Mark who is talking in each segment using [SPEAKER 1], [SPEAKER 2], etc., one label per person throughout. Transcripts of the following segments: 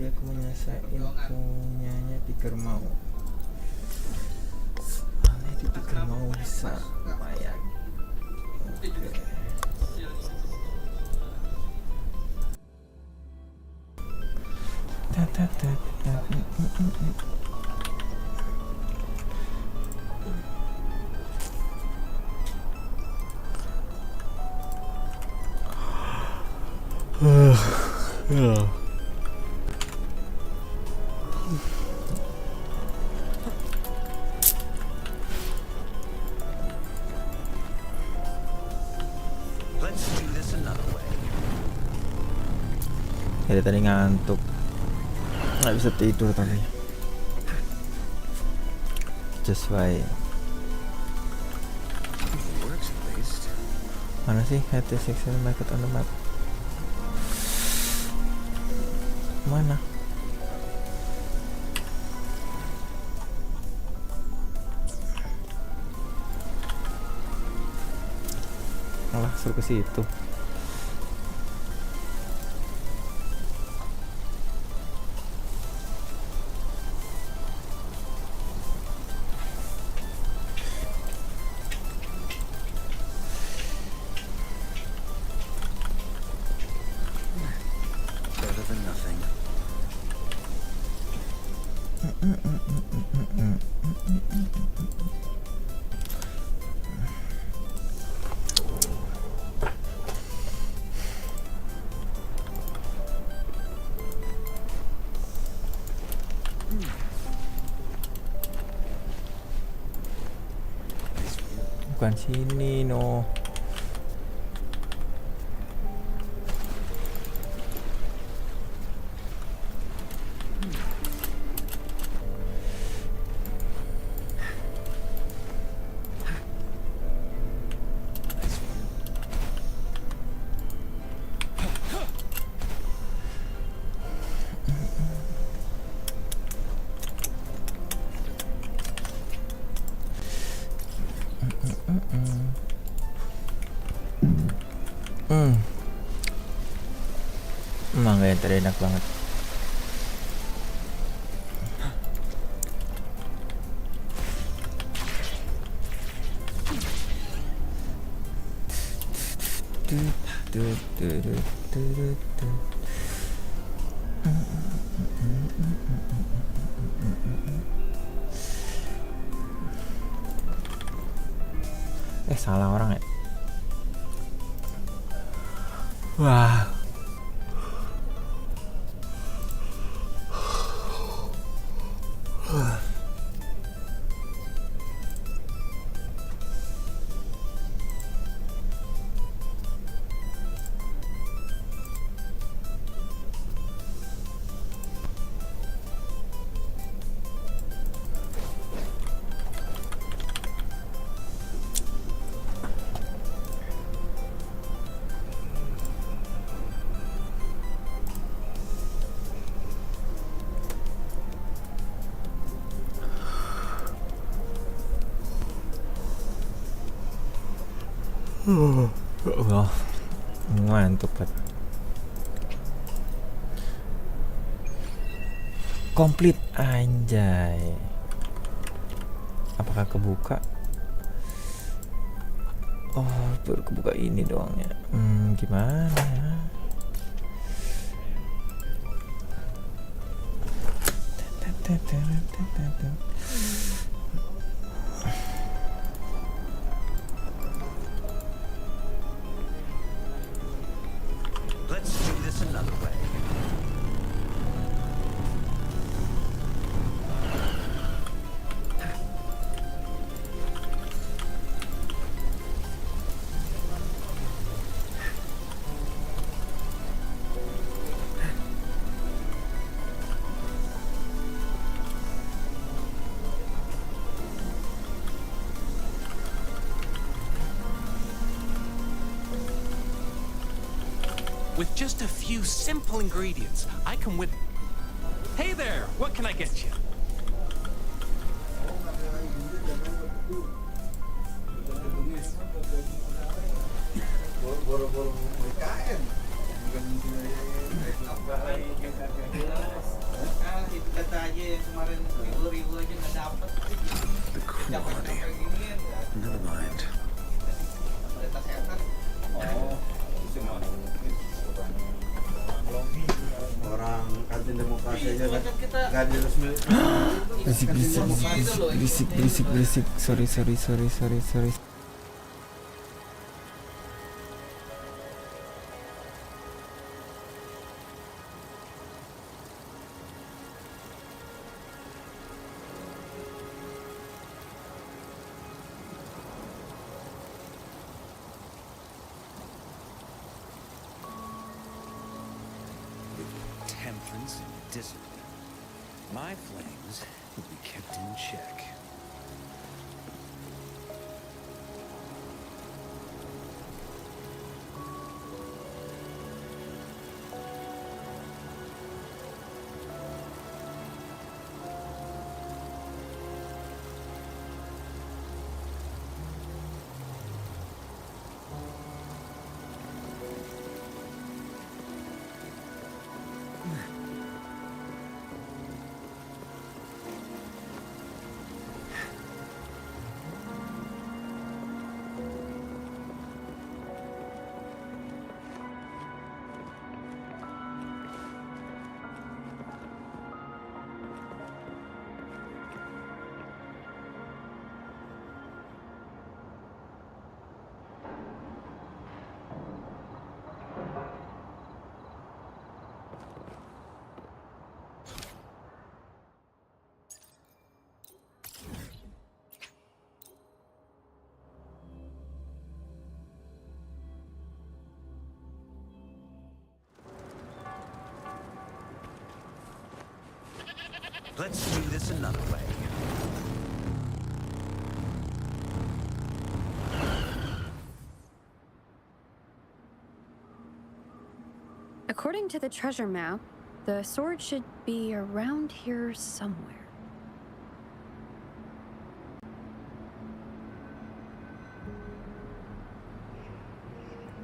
[SPEAKER 1] Tadi aku menyelesaikan punyanya Tiger mau. Soalnya di Tiger mau bisa lumayan. Oke. Dari tadi ngantuk, nggak bisa tidur tadi. Just why. Mana sih HT section market on the map? Mana? Malah suruh ke situ. Bukan sini, no. Mangga yang tadi enak banget. Salah orang ya. Wah. Wah, ngantuk banget. Komplit anjay. Apakah kebuka? Oh, baru kebuka ini doang ya. Gimana ya?
[SPEAKER 2] Let's do this another way. With just a few simple ingredients, I can whip. Hey there, what can I get you?
[SPEAKER 3] Itu kata aja yang kemarin ribu aja nggak dapet.
[SPEAKER 2] The quality. Never mind.
[SPEAKER 4] Orang kantin demokrasi aja kan nggak diresmi.
[SPEAKER 1] Berisik. Sorry.
[SPEAKER 2] Temperance and discipline. My flames will be kept in check. Let's do this another way.
[SPEAKER 5] According to the treasure map, the sword should be around here somewhere.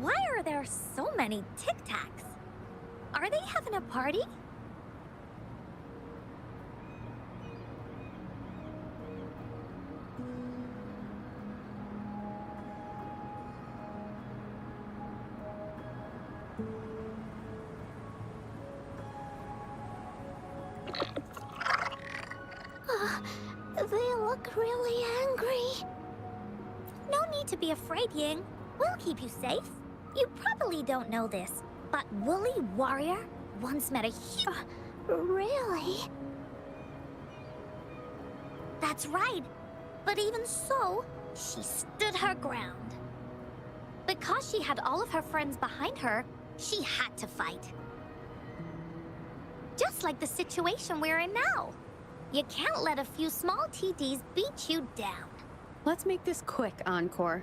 [SPEAKER 6] Why are there so many Tic Tacs? Are they having a party? They look really angry. No need to be afraid, Ying. We'll keep you safe. You probably don't know this, but Woolly Warrior once met a Really? That's right. But even so, she stood her ground. Because she had all of her friends behind her, she had to fight. Just like the situation we're in now. You can't let a few small TDs beat you down.
[SPEAKER 5] Let's make this quick, Encore.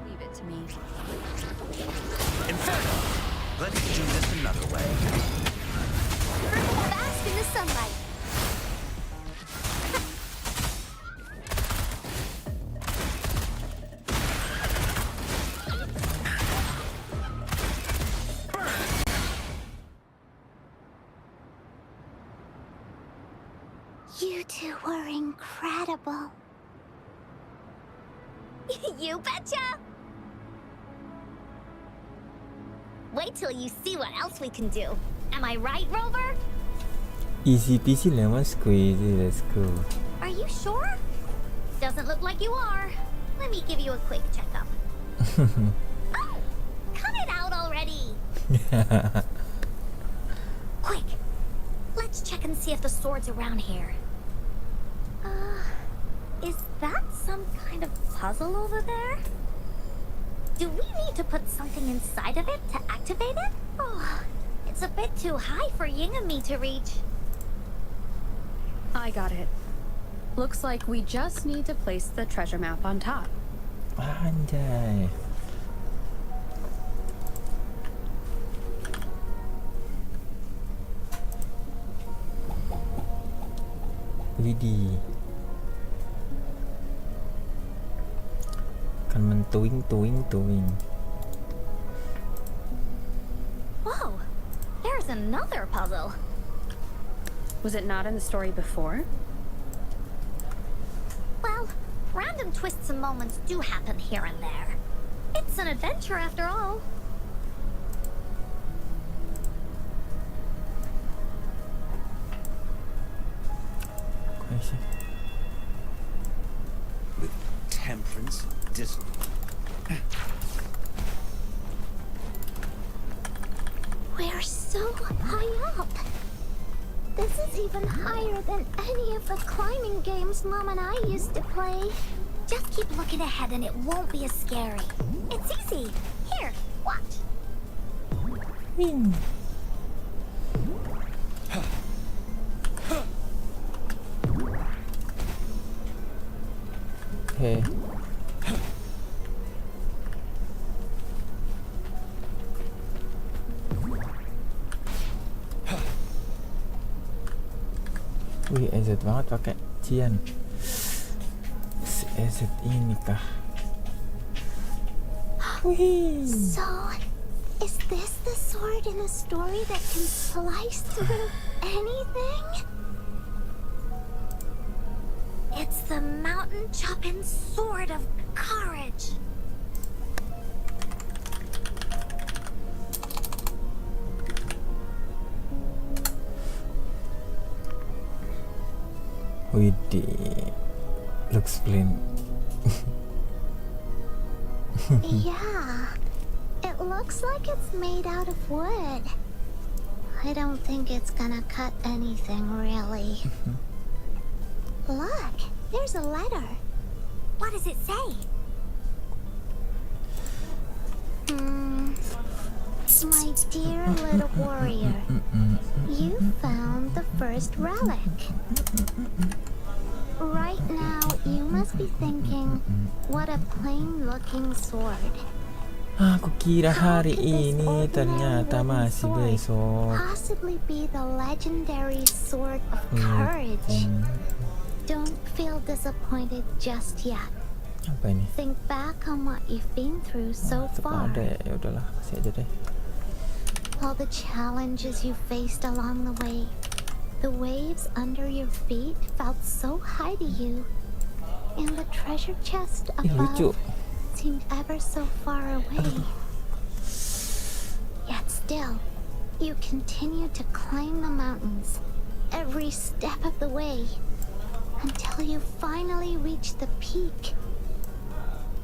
[SPEAKER 5] Leave it to me.
[SPEAKER 2] Inferno! Let's do this another way.
[SPEAKER 6] Bask in the sunlight. You two were incredible. You betcha! Wait till you see what else we can do. Am I right, Rover?
[SPEAKER 1] Easy peasy lemon squeezy, let's go.
[SPEAKER 6] Are you sure? Doesn't look like you are. Let me give you a quick checkup. Oh, cut it out already! Quick, let's check and see if the sword's around here. Is that some kind of puzzle over there? Do we need to put something inside of it to activate it? Oh, it's a bit too high for Ying and me to reach.
[SPEAKER 5] I got it. Looks like we just need to place the treasure map on top.
[SPEAKER 1] Anjay. Widih. มันตุยงตุยงตุยง
[SPEAKER 6] Whoa, there's another puzzle.
[SPEAKER 5] Was it not in the story before?
[SPEAKER 6] Well, random twists and moments do happen here and there. It's an adventure after all.
[SPEAKER 2] With temperance,
[SPEAKER 6] We're so high up. This is even higher than any of the climbing games Mom and I used to play. Just keep looking ahead and it won't be as scary. It's easy. Here, watch.
[SPEAKER 1] วิ่งโอเคWih, EZ banget pakai Cian. Si EZ ini kah? Wih.
[SPEAKER 6] So, is this the sword in a story that can slice through anything? It's the mountain chopping sword of courage.
[SPEAKER 1] Widih, looks plain.
[SPEAKER 6] Yeah, it looks like it's made out of wood. I don't think it's gonna cut anything, really. Look, there's a letter. What does it say? My dear little warrior, you found the first relic. Right now, you must be thinking, what a plain-looking sword.
[SPEAKER 1] Aku kira hari ini, ternyata masih besok.
[SPEAKER 6] Possibly be the legendary sword of courage. Don't feel disappointed just yet.
[SPEAKER 1] Apa ini?
[SPEAKER 6] Think back on what you've been through so far.
[SPEAKER 1] Ada ya, udahlah, kasih aja deh.
[SPEAKER 6] All the challenges you faced along the way. The waves under your feet felt so high to you. And the treasure chest above seemed ever so far away. Yet still, you continued to climb the mountains every step of the way until you finally reached the peak.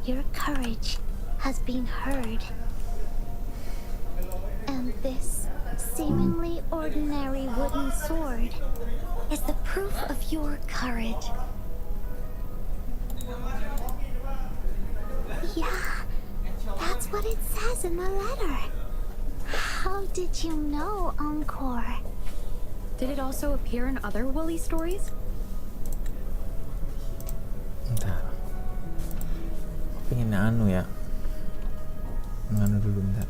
[SPEAKER 6] Your courage has been heard. And this seemingly ordinary wooden sword is the proof of your courage. Yeah, that's what it says in the letter. How did you know, Encore?
[SPEAKER 5] Did it also appear in other Woolly stories?
[SPEAKER 1] Bentar. Pengen anu ya. Nganu dulu bentar.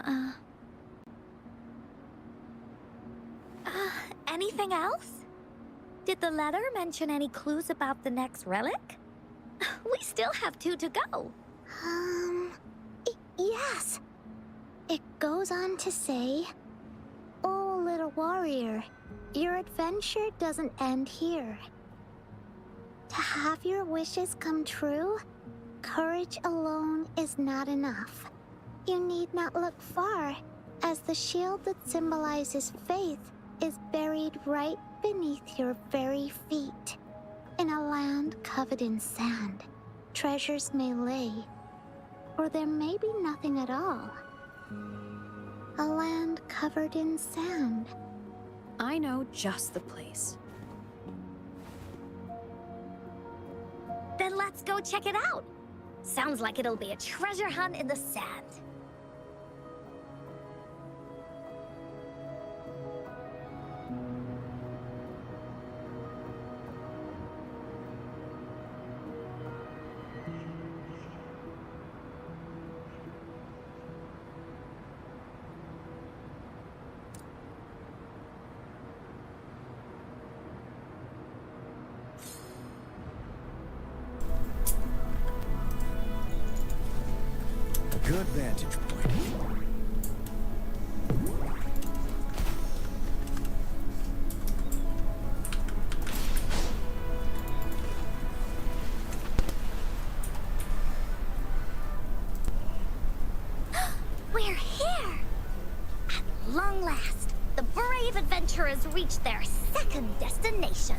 [SPEAKER 6] Uh, anything else? Did the letter mention any clues about the next relic? We still have 2 to go.
[SPEAKER 7] Yes. It goes on to say, "Oh, little warrior, your adventure doesn't end here. To have your wishes come true, courage alone is not enough. You need not look far, as the shield that symbolizes faith is buried right beneath your very feet. In a land covered in sand, treasures may lay, or there may be nothing at all. A land covered in sand."
[SPEAKER 5] I know just the place.
[SPEAKER 6] Then let's go check it out. Sounds like it'll be a treasure hunt in the sand.
[SPEAKER 2] Good vantage point.
[SPEAKER 6] We're here! At long last, the brave adventurers reach their second destination.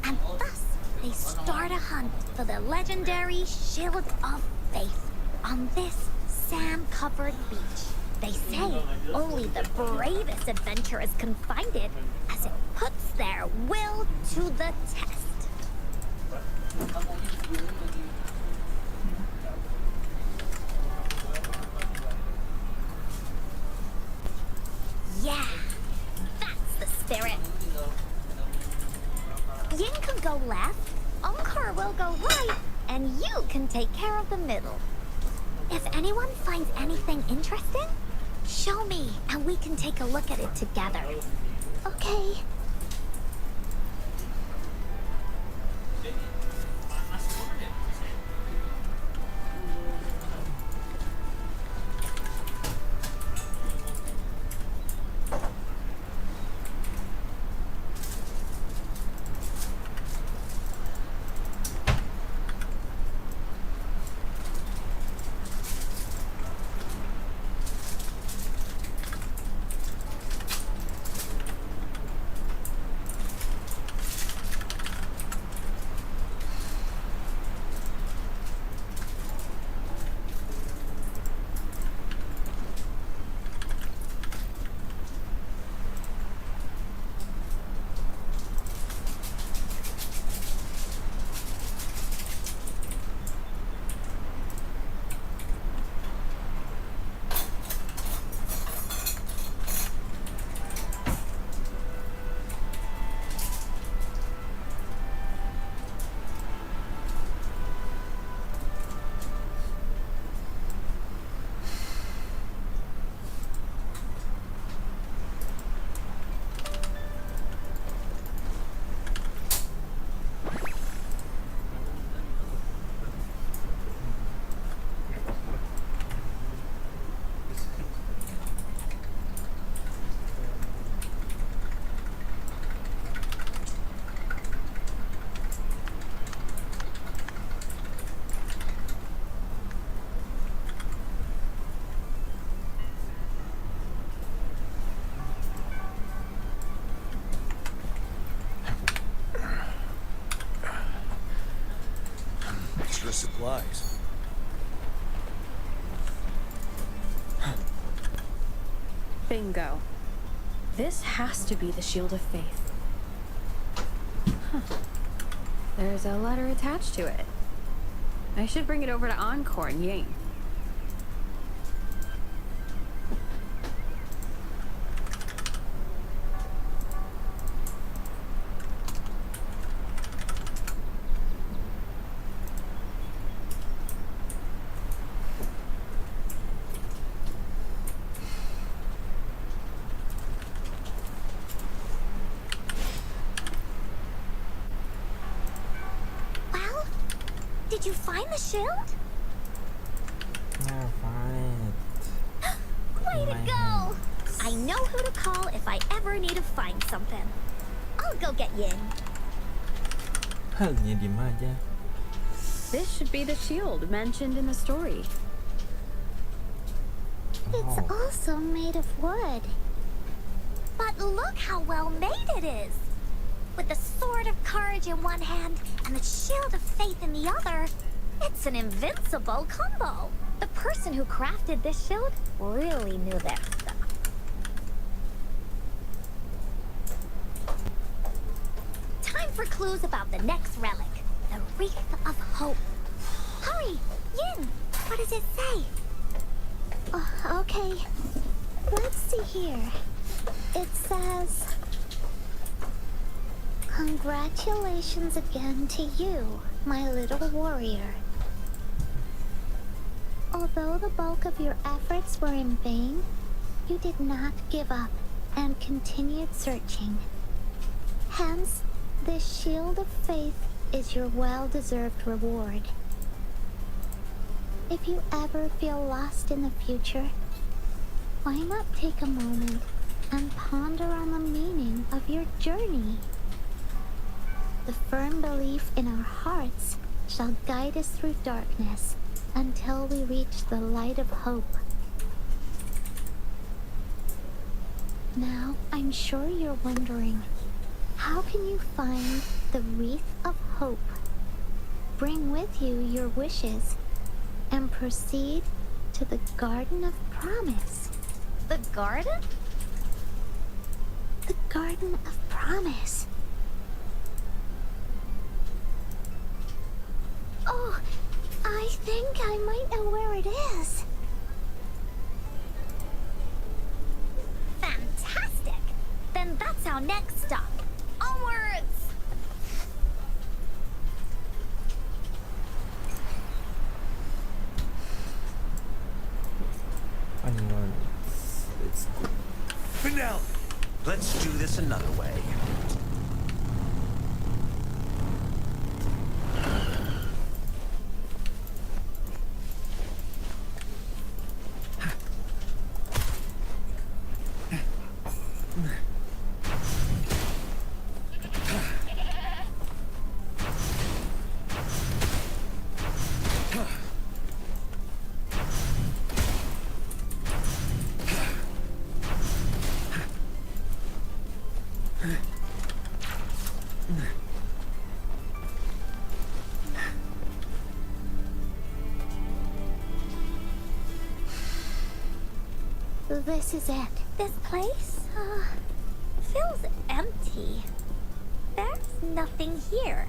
[SPEAKER 6] And thus, they start a hunt for the legendary Shield of Faith on this sand-covered beach. They say only the bravest adventurers can find it, as it puts their will to the test. Yeah, that's the spirit. Yin can go left, Encore will go right, and you can take care of the middle. If anyone finds anything interesting, show me, and we can take a look at it together.
[SPEAKER 7] Okay.
[SPEAKER 2] Extra supplies.
[SPEAKER 5] Bingo. This has to be the Shield of Faith. Huh. There's a letter attached to it. I should bring it over to Encore and Ying.
[SPEAKER 6] you find the shield?
[SPEAKER 1] I find it.
[SPEAKER 6] Way to
[SPEAKER 1] My
[SPEAKER 6] go! I know who to call if I ever need to find something. I'll go get Yin.
[SPEAKER 1] Halnya diem aja.
[SPEAKER 5] This should be the shield mentioned in the story.
[SPEAKER 7] It's
[SPEAKER 1] Oh.
[SPEAKER 7] also made of wood.
[SPEAKER 6] But look how well made it is! With the sword of courage in one hand and the shield of faith in the other, it's an invincible combo. The person who crafted this shield really knew their stuff. Time for clues about the next relic, the Wreath of Hope. Hurry, Yin, what does it say?
[SPEAKER 7] Okay. Let's see here. It says, "Congratulations again to you, my little warrior. Although the bulk of your efforts were in vain, you did not give up and continued searching. Hence, this shield of faith is your well-deserved reward. If you ever feel lost in the future, why not take a moment and ponder on the meaning of your journey? The firm belief in our hearts shall guide us through darkness until we reach the light of hope." Now, I'm sure you're wondering, how can you find the Wreath of Hope? Bring with you your wishes and proceed to the Garden of Promise.
[SPEAKER 6] The garden?
[SPEAKER 7] The Garden of Promise. Oh, I think I might know where it is.
[SPEAKER 6] Fantastic! Then that's our next stop. Onwards!
[SPEAKER 1] Onwards. Let's go.
[SPEAKER 2] Penelope, let's do this another way.
[SPEAKER 7] This is it.
[SPEAKER 6] This place, feels empty. There's nothing here.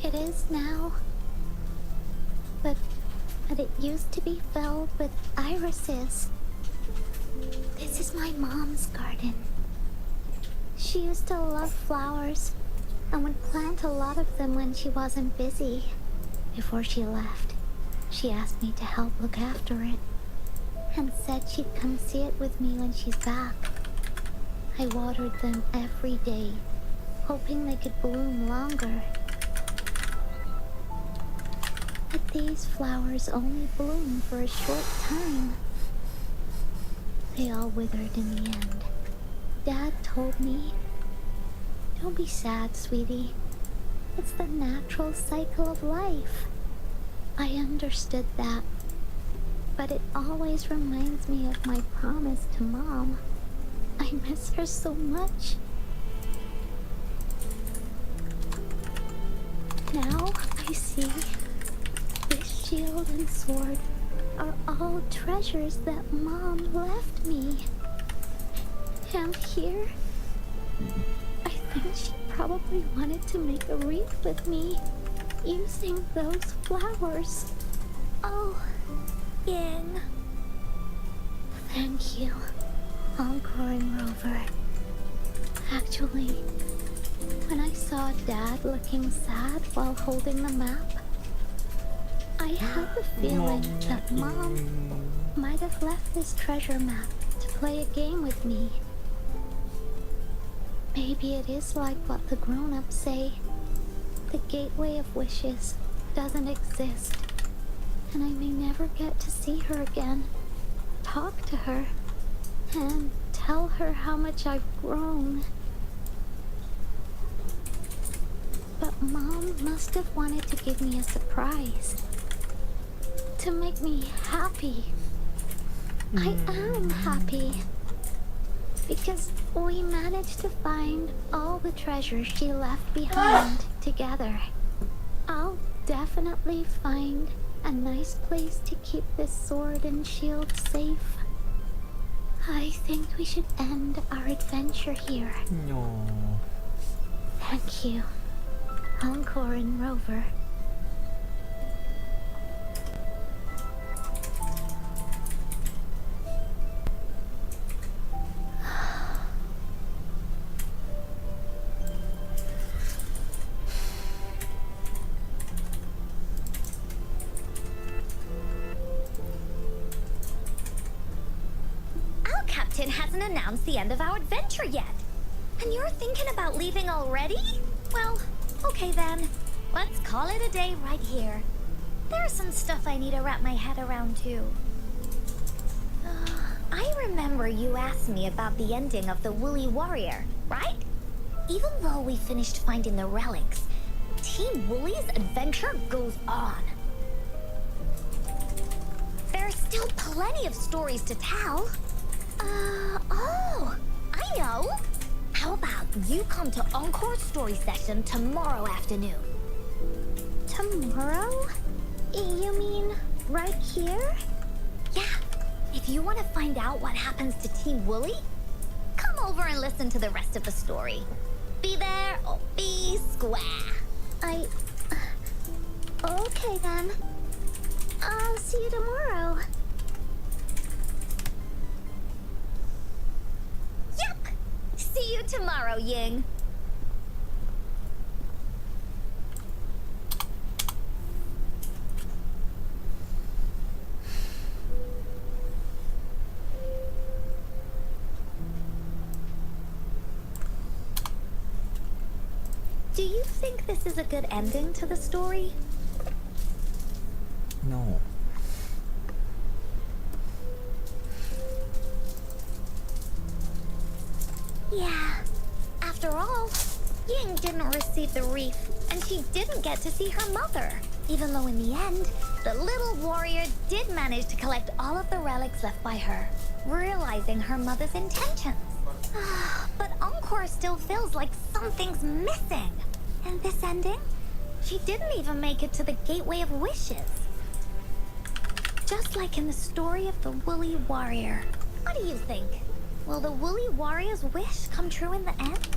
[SPEAKER 7] It is now. But it used to be filled with irises. This is my mom's garden. She used to love flowers and would plant a lot of them when she wasn't busy. Before she left, she asked me to help look after it and said she'd come see it with me when she's back. I watered them every day, hoping they could bloom longer. But these flowers only bloom for a short time. They all withered in the end. Dad told me, "Don't be sad, sweetie. It's the natural cycle of life." I understood that, but it always reminds me of my promise to Mom. I miss her so much. Now I see this shield and sword are all treasures that Mom left me. And here, I think she probably wanted to make a wreath with me using those flowers.
[SPEAKER 6] Oh, Yin.
[SPEAKER 7] Thank you, Encoring Rover. Actually, when I saw Dad looking sad while holding the map, I had the feeling that Mom might have left this treasure map to play a game with me. Maybe it is like what the grown-ups say, the gateway of wishes doesn't exist, and I may never get to see her again, talk to her, and tell her how much I've grown. But Mom must have wanted to give me a surprise. To make me happy. I am happy. Because we managed to find all the treasures she left behind together. I'll definitely find a nice place to keep this sword and shield safe. I think we should end our adventure here.
[SPEAKER 1] No.
[SPEAKER 7] Thank you, Encore and Rover.
[SPEAKER 6] Our captain hasn't announced the end of our adventure yet. And you're thinking about leaving already? Well, okay then. Let's call it a day right here. There's some stuff I need to wrap my head around too. I remember you asked me about the ending of the Woolly Warrior, right? Even though we finished finding the relics, Team Woolly's adventure goes on. There's still plenty of stories to tell. Oh, I know. How about you come to Encore's story session tomorrow afternoon?
[SPEAKER 7] Tomorrow? You mean right here?
[SPEAKER 6] Yeah, if you want to find out what happens to Team Woolly, come over and listen to the rest of the story. Be there or be square.
[SPEAKER 7] Okay then. I'll see you tomorrow.
[SPEAKER 6] Yep. See you tomorrow, Ying. Do you think this is a good ending to the story?
[SPEAKER 1] No.
[SPEAKER 6] Yeah. After all, Ying didn't receive the wreath, and she didn't get to see her mother. Even though in the end, the little warrior did manage to collect all of the relics left by her, realizing her mother's intentions. But Encore still feels like something's missing. And this ending, she didn't even make it to the Gateway of Wishes. Just like in the story of the Woolly Warrior. What do you think? Will the Woolly Warrior's wish come true in the end?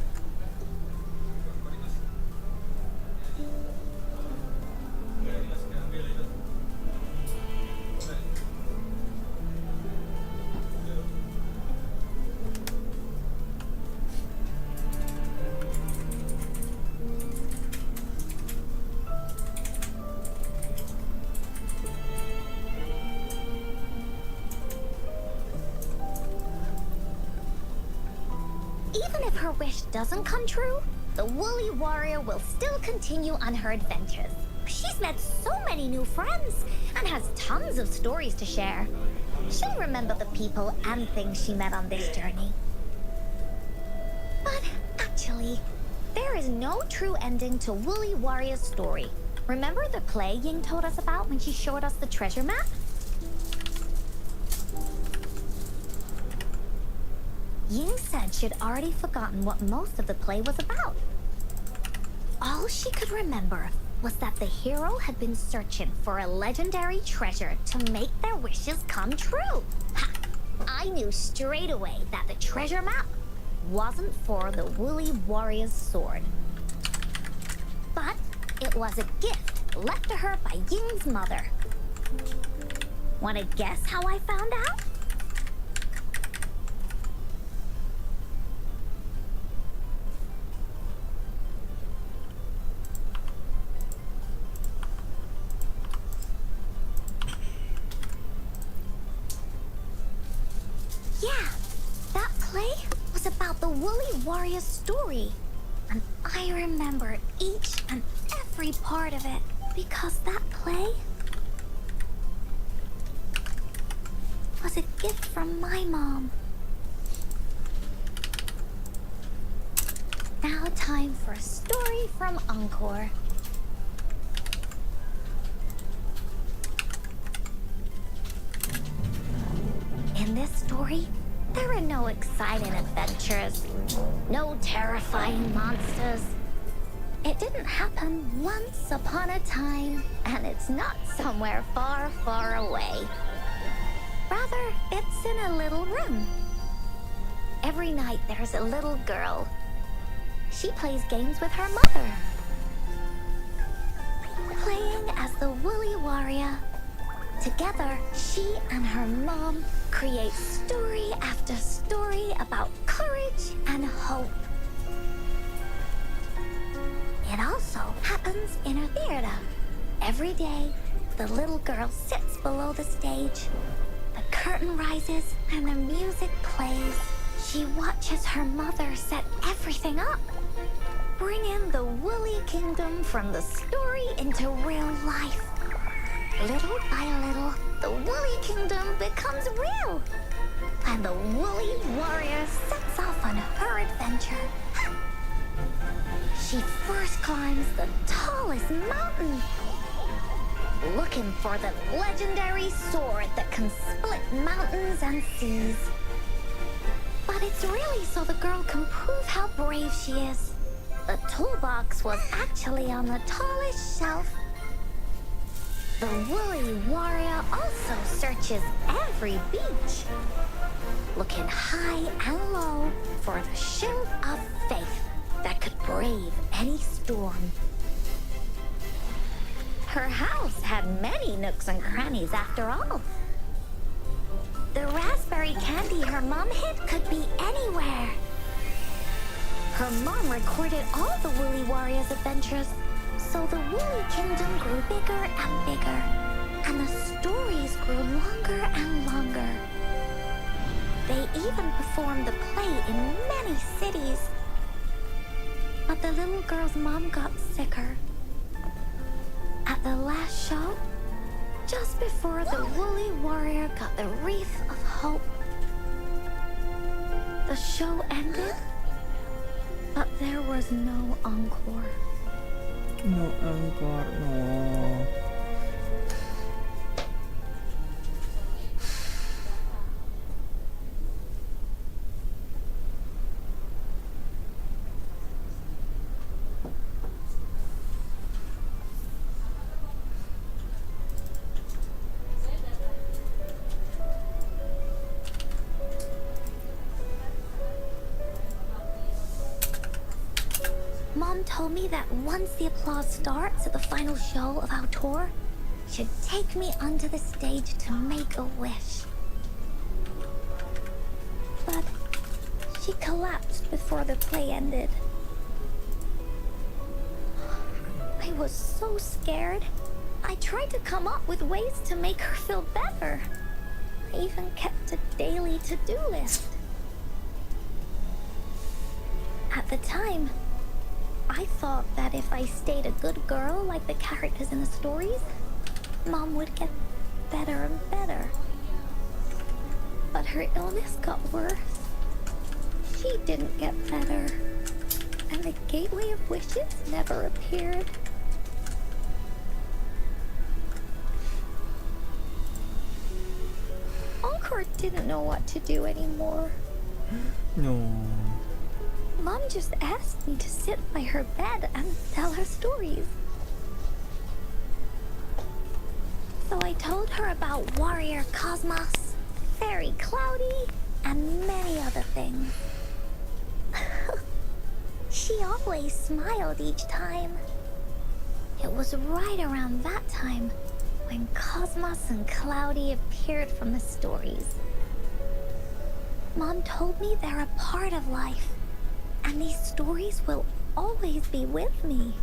[SPEAKER 6] Even if her wish doesn't come true, the Woolly Warrior will still continue on her adventures. She's met so many new friends and has tons of stories to share. She'll remember the people and things she met on this journey. But actually, there is no true ending to Woolly Warrior's story. Remember the play Ying told us about when she showed us the treasure map? Ying said she'd already forgotten what most of the play was about. All she could remember was that the hero had been searching for a legendary treasure to make their wishes come true. Ha! I knew straight away that the treasure map wasn't for the Woolly Warrior's sword. But it was a gift left to her by Ying's mother. Wanna guess how I found out? Yeah, that play was about the Woolly Warrior's story. And I remember each and every part of it. because that play was a gift from my mom. Now time for a story from Encore. In this story, there are no exciting adventures, no terrifying monsters. It didn't happen once upon a time, and it's not somewhere far, far away. Rather, it's in a little room. Every night there's a little girl. She plays games with her mother. Playing as the Woolly Warrior. Together, she and her mom create story after story about courage and hope. It also happens in a theater. Every day, the little girl sits below the stage. The curtain rises and the music plays. She watches her mother set everything up, bringing the Woolly Kingdom from the story into real life. Little by little, the Woolly Kingdom becomes real, and the Woolly Warrior sets off on her adventure. She first climbs the tallest mountain, looking for the legendary sword that can split mountains and seas. But it's really so the girl can prove how brave she is. The toolbox was actually on the tallest shelf. The Woolly Warrior also searches every beach, looking high and low for the shield of faith that could brave any storm. Her house had many nooks and crannies after all. The raspberry candy her mom hid could be anywhere. Her mom recorded all the Woolly Warrior's adventures, so the Woolly Kingdom grew bigger and bigger, and the stories grew longer and longer. They even performed the play in many cities. But the little girl's mom got sicker. At the last show, just before the Woolly Warrior got the wreath of hope, the show ended, but there was no encore.
[SPEAKER 1] No encore, no.
[SPEAKER 6] Mom told me that once the applause starts at the final show of our tour, she'd take me onto the stage to make a wish. But she collapsed before the play ended. I was so scared. I tried to come up with ways to make her feel better. I even kept a daily to-do list. At the time, I thought that if I stayed a good girl like the characters in the stories, Mom would get better and better. But her illness got worse. She didn't get better. And the Gateway of Wishes never appeared. Encore didn't know what to do anymore.
[SPEAKER 1] No.
[SPEAKER 6] Mom just asked me to sit by her bed and tell her stories. So I told her about Warrior Cosmos, Fairy Cloudy, and many other things. She always smiled each time. It was right around that time when Cosmos and Cloudy appeared from the stories. Mom told me they're a part of life, and these stories will always be with me.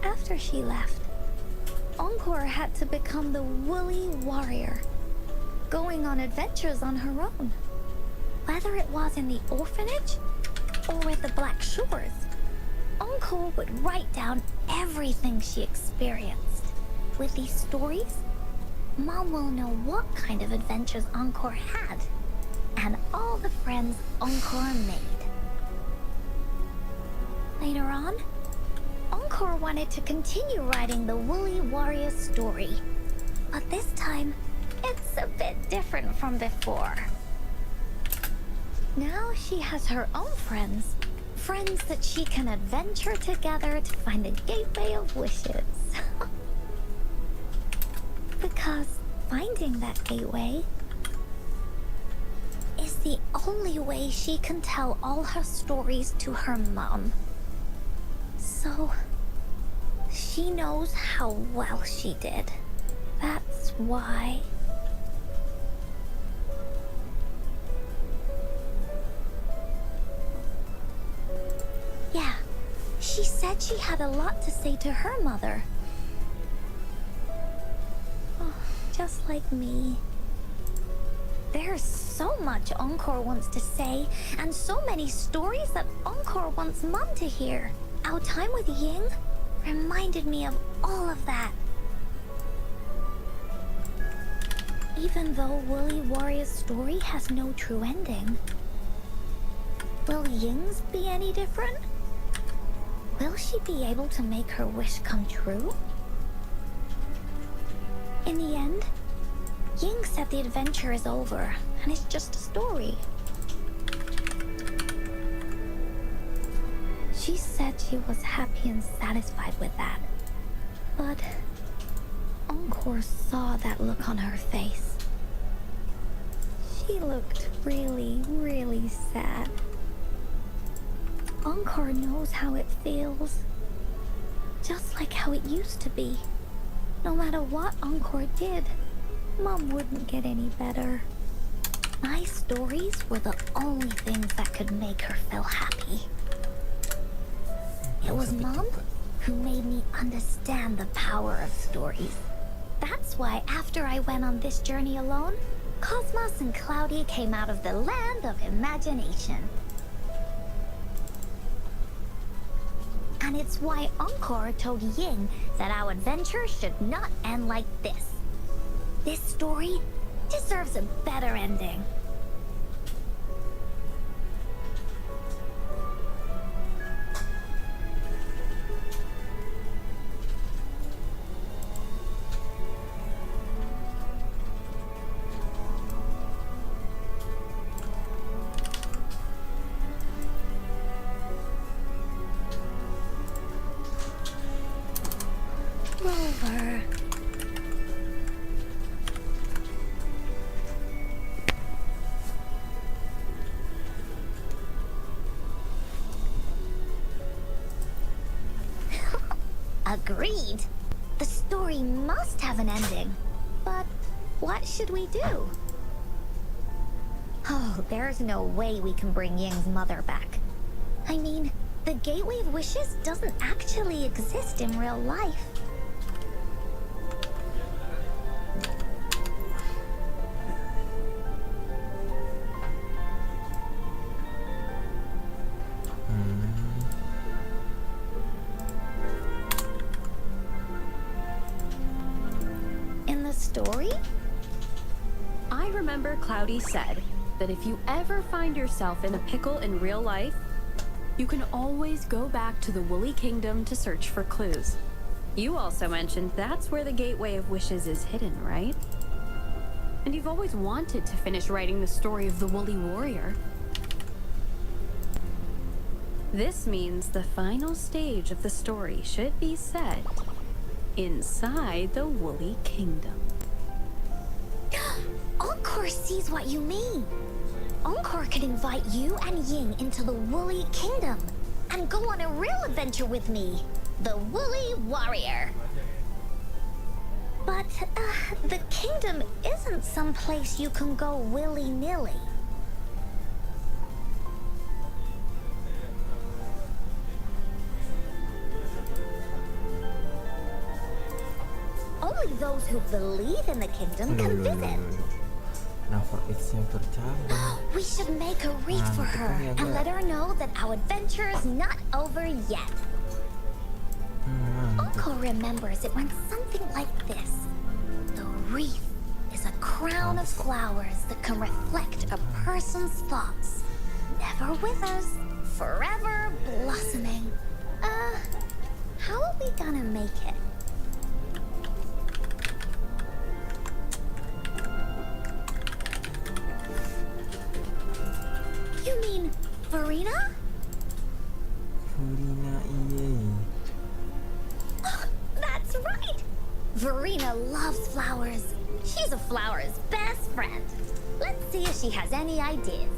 [SPEAKER 6] After she left, Encore had to become the Woolly Warrior, going on adventures on her own. Whether it was in the orphanage or at the Black Shores, Encore would write down everything she experienced. With these stories, Mom will know what kind of adventures Encore had and all the friends Encore made. Later on, Encore wanted to continue writing the Woolly Warrior story, but this time, it's a bit different from before. Now she has her own friends that she can adventure together to find the gateway of wishes. Because finding that gateway is the only way she can tell all her stories to her mom. So, she knows how well she did. That's why. Yeah, she said she had a lot to say to her mother. Oh, just like me. There's so much Encore wants to say, and so many stories that Encore wants Mom to hear. Our time with Ying reminded me of all of that. Even though Woolly Warrior's story has no true ending, will Ying's be any different? Will she be able to make her wish come true? In the end, Ying said the adventure is over, and it's just a story. She said she was happy and satisfied with that. But Encore saw that look on her face. She looked really, really sad. Encore knows how it feels. Just like how it used to be. No matter what Encore did, Mom wouldn't get any better. My stories were the only things that could make her feel happy. It was Mom who made me understand the power of stories. That's why after I went on this journey alone, Cosmos and Cloudy came out of the land of imagination. And it's why Encore told Ying that our adventure should not end like this. This story deserves a better ending. Rover. Agreed. The story must have an ending. But what should we do? Oh, there's no way we can bring Ying's mother back. I mean, the Gateway of Wishes doesn't actually exist in real life. In the story?
[SPEAKER 5] I remember Cloudy said that if you ever find yourself in a pickle in real life, you can always go back to the Woolly Kingdom to search for clues. You also mentioned that's where the Gateway of Wishes is hidden, right? And you've always wanted to finish writing the story of the Woolly Warrior. This means the final stage of the story should be set inside the Woolly Kingdom.
[SPEAKER 6] Encore sees what you mean. Encore can invite you and Ying into the Woolly Kingdom and go on a real adventure with me, the Woolly Warrior. But, the kingdom isn't some place you can go willy-nilly. Only those who believe in the kingdom can visit.
[SPEAKER 1] Nah, for X yang bercabang.
[SPEAKER 6] We should make a wreath for her and let her know that our adventure is not over yet. Uncle remembers it went something like this. The wreath is a crown of flowers that can reflect a person's thoughts. Never withers, forever blossoming. How are we gonna make it? You mean Verena?
[SPEAKER 1] Verena, iya.
[SPEAKER 6] That's right! Verena loves flowers. She's a flower's best friend. Let's see if she has any ideas.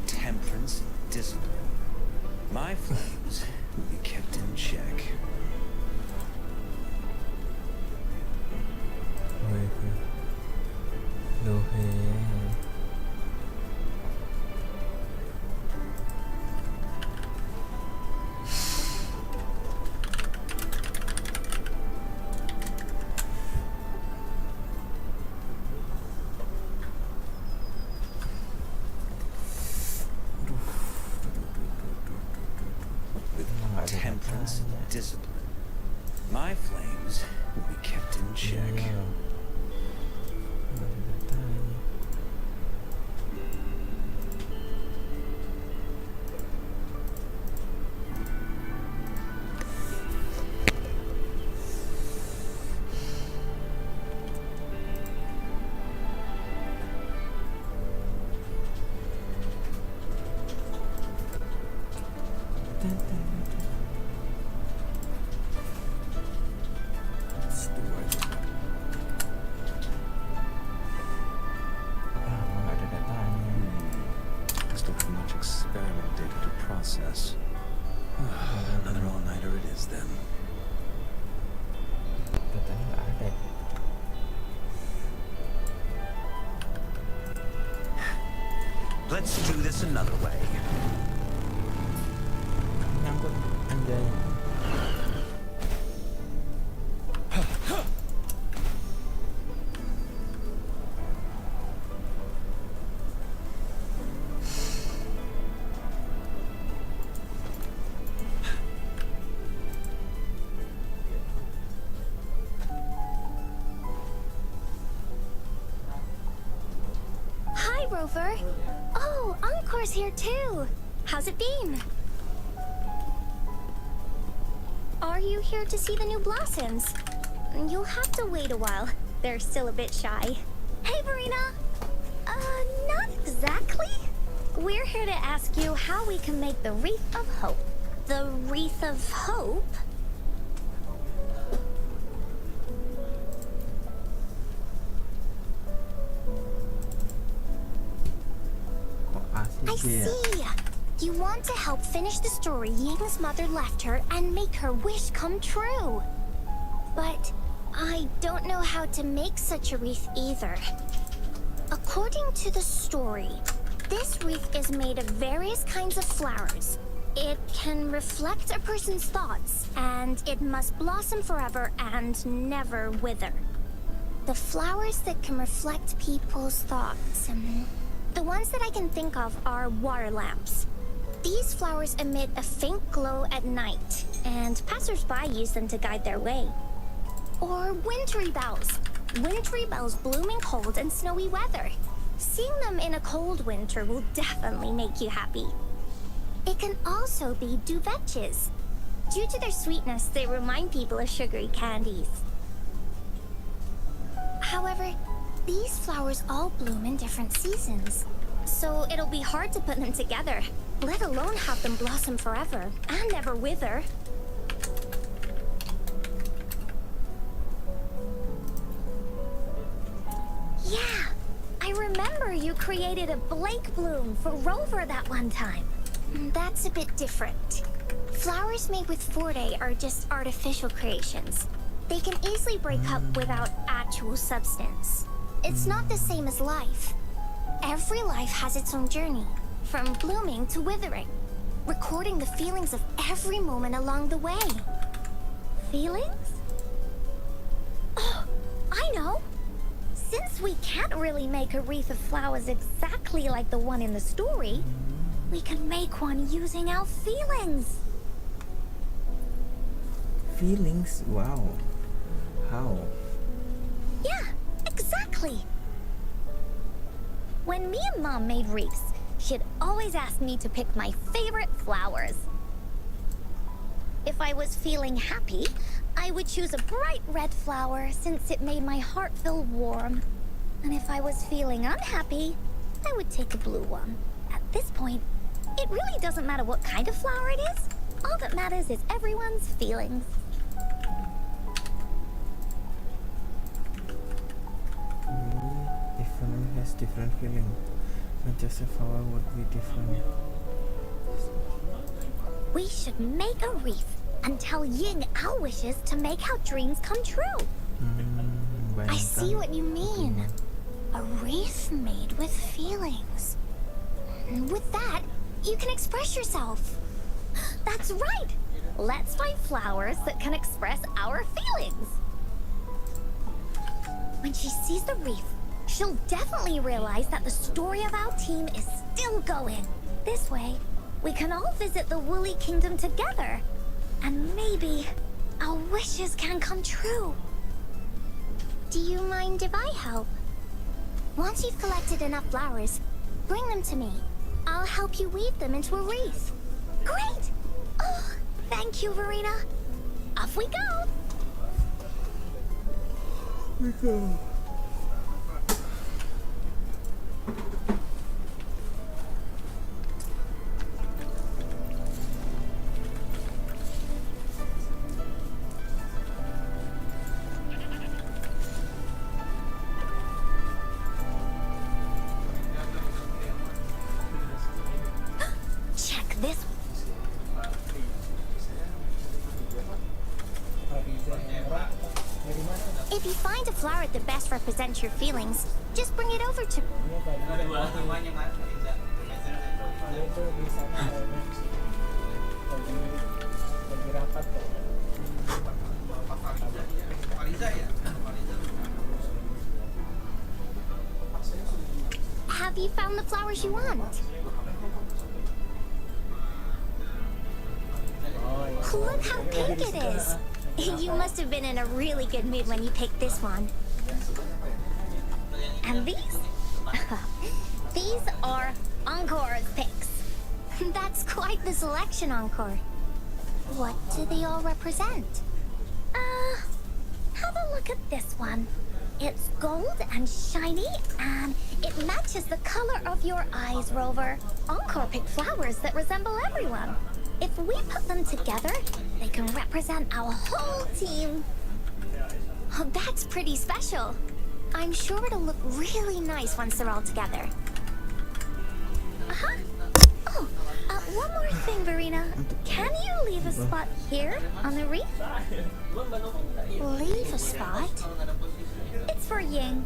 [SPEAKER 2] Temperance, discipline. My flames will be kept in check.
[SPEAKER 1] Loh,
[SPEAKER 2] Temperance, discipline. My flames will be kept in check. Still too much experiment data to process. Another all-nighter it is then.
[SPEAKER 1] Datanya nggak ada.
[SPEAKER 2] Let's do this another way.
[SPEAKER 1] Nyangkut, anjay.
[SPEAKER 6] Hi, Rover. Oh, Encore's here too. How's it been? Are you here to see the new blossoms? You'll have to wait a while. They're still a bit shy. Hey, Verena. Not exactly. We're here to ask you how we can make the Wreath of Hope. The Wreath of Hope? I see. You want to help finish the story Ying's mother left her and make her wish come true. But I don't know how to make such a wreath either. According to the story, this wreath is made of various kinds of flowers. It can reflect a person's thoughts, and it must blossom forever and never wither. The flowers that can reflect people's thoughts, the ones that I can think of are water lamps. These flowers emit a faint glow at night, and passers-by use them to guide their way. Or wintry bells. Wintry bells bloom in cold and snowy weather. Seeing them in a cold winter will definitely make you happy. It can also be duvetches. Due to their sweetness, they remind people of sugary candies. However, these flowers all bloom in different seasons, so it'll be hard to put them together, let alone have them blossom forever and never wither. Yeah, I remember you created a Blake bloom for Rover that one time. That's a bit different. Flowers made with Forte are just artificial creations. They can easily break up without actual substance. It's not the same as life. Every life has its own journey, from blooming to withering, recording the feelings of every moment along the way. Feelings? Oh, I know! Since we can't really make a wreath of flowers exactly like the one in the story, we can make one using our feelings.
[SPEAKER 1] Feelings? Wow. How?
[SPEAKER 6] Yeah, exactly. When me and Mom made wreaths, she'd always ask me to pick my favorite flowers. If I was feeling happy, I would choose a bright red flower since it made my heart feel warm. And if I was feeling unhappy, I would take a blue one. At this point, it really doesn't matter what kind of flower it is. All that matters is everyone's feelings.
[SPEAKER 1] Different has different feeling. Not just a flower would be different.
[SPEAKER 6] We should make a wreath and tell Ying our wishes to make our dreams come true. I see what you mean. A wreath made with feelings. With that, you can express yourself. That's right! Let's find flowers that can express our feelings. When she sees the wreath, she'll definitely realize that the story of our team is still going. This way, we can all visit the Woolly Kingdom together. And maybe our wishes can come true. Do you mind if I help? Once you've collected enough flowers, bring them to me. I'll help you weave them into a wreath. Great! Oh, thank you, Verena. Off we go! Check this. If you find a flower that best represents your feelings, just bring it over to... Have you found the flowers you want? Look how pink it is! You must have been in a really good mood when you picked this one. And these? These are Encore's picks. That's quite the selection, Encore. What do they all represent? Have a look at this one. It's gold and shiny, and it matches the color of your eyes, Rover. Encore picked flowers that resemble everyone. If we put them together, they can represent our whole team. Oh, that's pretty special. I'm sure it'll look really nice once they're all together. Uh-huh. Oh, one more thing, Verena. Can you leave a spot here on the wreath? Leave a spot? It's for Ying.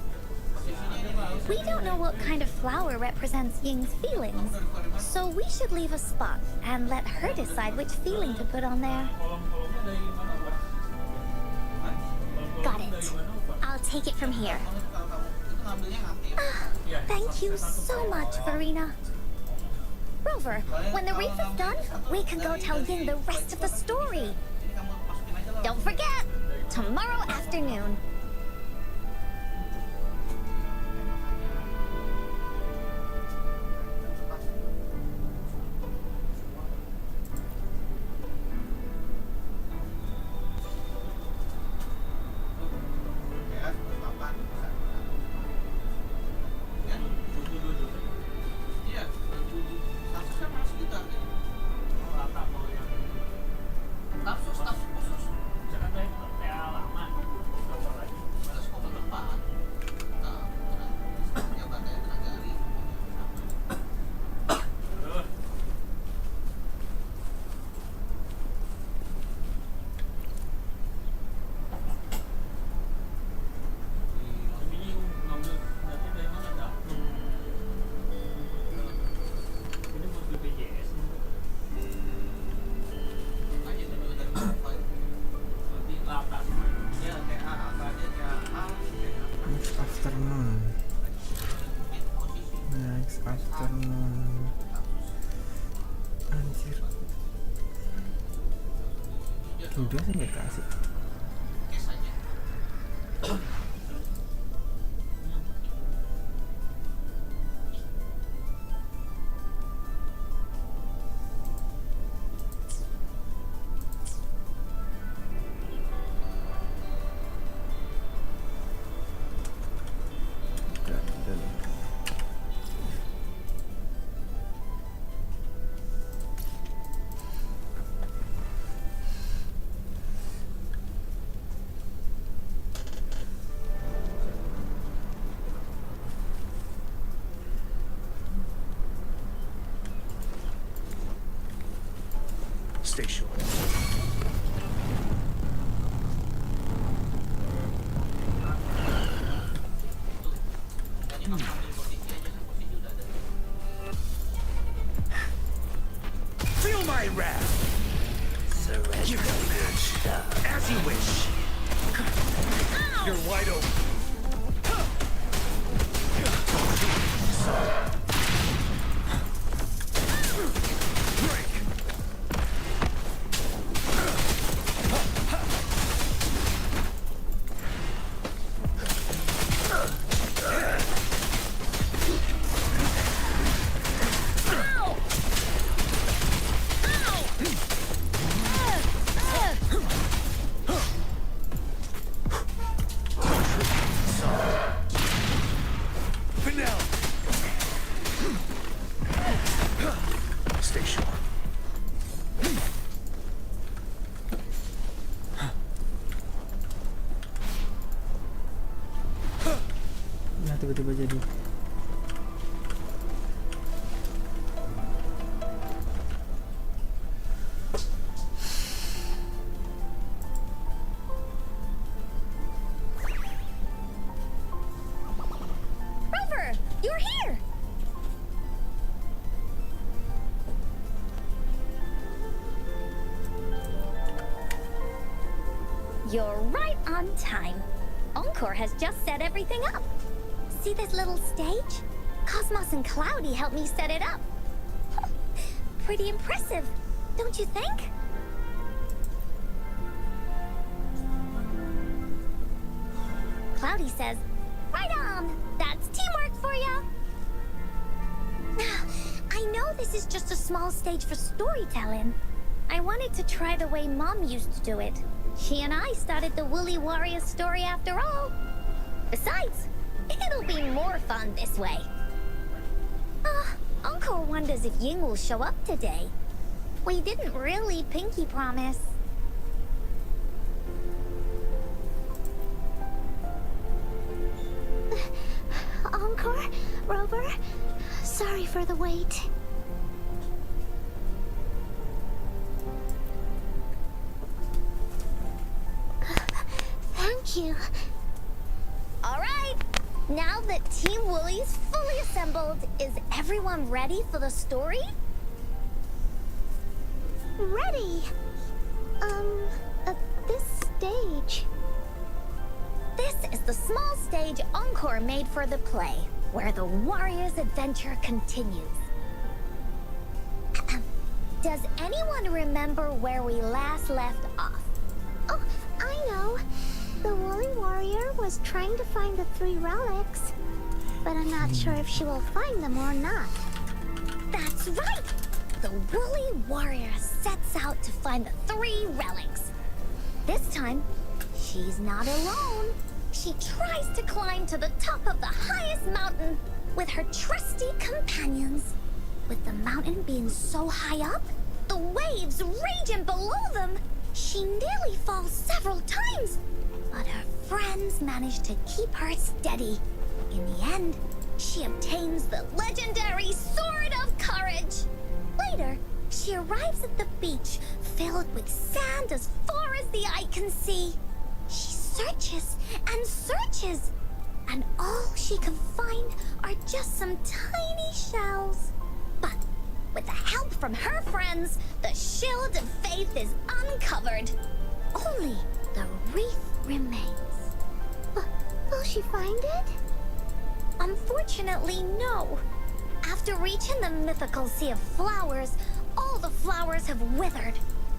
[SPEAKER 6] We don't know what kind of flower represents Ying's feelings, so we should leave a spot and let her decide which feeling to put on there. Got it. I'll take it from here. Thank you so much, Verena. Rover, when the wreath is done, we can go tell Ying the rest of the story. Don't forget, tomorrow afternoon.
[SPEAKER 1] Armon. Anjir. Udah sih nggak kasih.
[SPEAKER 2] Stay sure. Feel my wrath. Give it a match. As you wish. You're wide open. Break. Finale. Stay sure.
[SPEAKER 1] Nah, tiba-tiba jadi.
[SPEAKER 6] Rover, you're here! You're right on time. Encore has just set everything up. See this little stage? Cosmos and Cloudy helped me set it up. Pretty impressive, don't you think? Cloudy says, right on! That's teamwork for ya! I know this is just a small stage for storytelling. I wanted to try the way Mom used to do it. She and I started the Woolly Warrior story after all. Besides, it'll be more fun this way. Encore wonders if Ying will show up today. We didn't really pinky promise.
[SPEAKER 7] Encore? Rover? Sorry for the wait. Thank you.
[SPEAKER 6] All right, now that Team Woolly's fully assembled, is everyone ready for the story?
[SPEAKER 7] Ready? At this stage.
[SPEAKER 6] This is the small stage Encore made for the play, where the warrior's adventure continues. Does anyone remember where we last left off?
[SPEAKER 7] Oh, I know. The Woolly Warrior was trying to find the 3 relics, but I'm not sure if she will find them or not.
[SPEAKER 6] That's right! The Woolly Warrior sets out to find the 3 relics. This time, she's not alone. She tries to climb to the top of the highest mountain with her trusty companions. With the mountain being so high up, the waves raging below them, she nearly falls several times. But her friends manage to keep her steady. In the end, she obtains the legendary Sword of Courage. Later, she arrives at the beach filled with sand as far as the eye can see. She searches and searches, and all she can find are just some tiny shells. But with the help from her friends, the Shield of Faith is uncovered. Only the wreath remains.
[SPEAKER 7] Will she find it?
[SPEAKER 6] Unfortunately, no. After reaching the mythical sea of flowers, all the flowers have withered.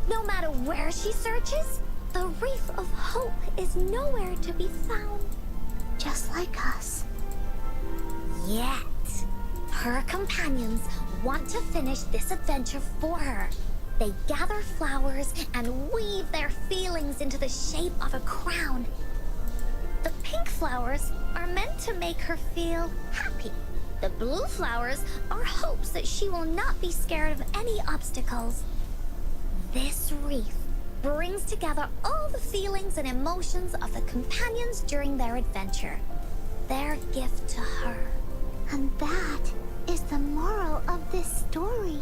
[SPEAKER 6] No matter where she searches, the wreath of hope is nowhere to be found.
[SPEAKER 7] Just like us.
[SPEAKER 6] Yet, her companions want to finish this adventure for her. They gather flowers and weave their feelings into the shape of a crown. The pink flowers are meant to make her feel happy. The blue flowers are hopes that she will not be scared of any obstacles. This wreath brings together all the feelings and emotions of the companions during their adventure. Their gift to her.
[SPEAKER 7] And that is the moral of this story.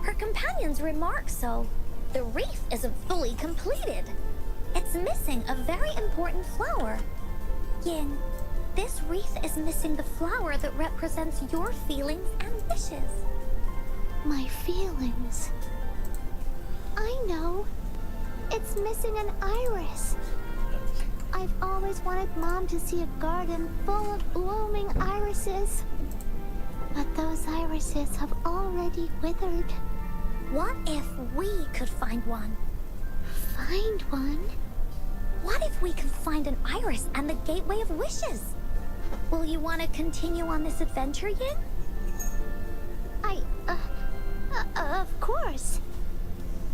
[SPEAKER 6] Her companions remark so. The wreath isn't fully completed. It's missing a very important flower. Ying, this wreath is missing the flower that represents your feelings and wishes.
[SPEAKER 7] My feelings. I know. It's missing an iris. I've always wanted Mom to see a garden full of blooming irises. But those irises have already withered.
[SPEAKER 6] What if we could find one?
[SPEAKER 7] Find one?
[SPEAKER 6] What if we could find an iris and the gateway of wishes? Will you want to continue on this adventure, Yin?
[SPEAKER 7] Of course.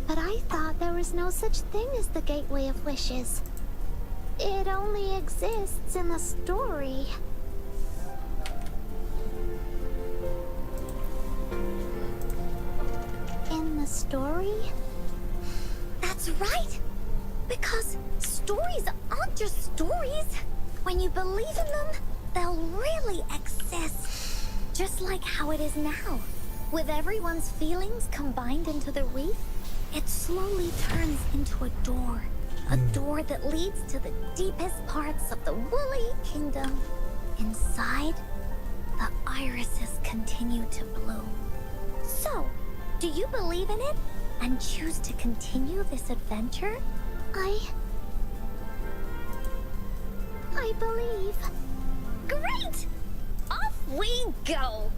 [SPEAKER 7] But I thought there was no such thing as the gateway of wishes. It only exists in the story. In the story?
[SPEAKER 6] That's right. Because stories aren't just stories. When you believe in them, they'll really exist. Just like how it is now. With everyone's feelings combined into the wreath, it slowly turns into a door. A door that leads to the deepest parts of the woolly kingdom. Inside, the irises continue to bloom. So, do you believe in it and choose to continue this adventure?
[SPEAKER 7] I believe.
[SPEAKER 6] Great! Off we go!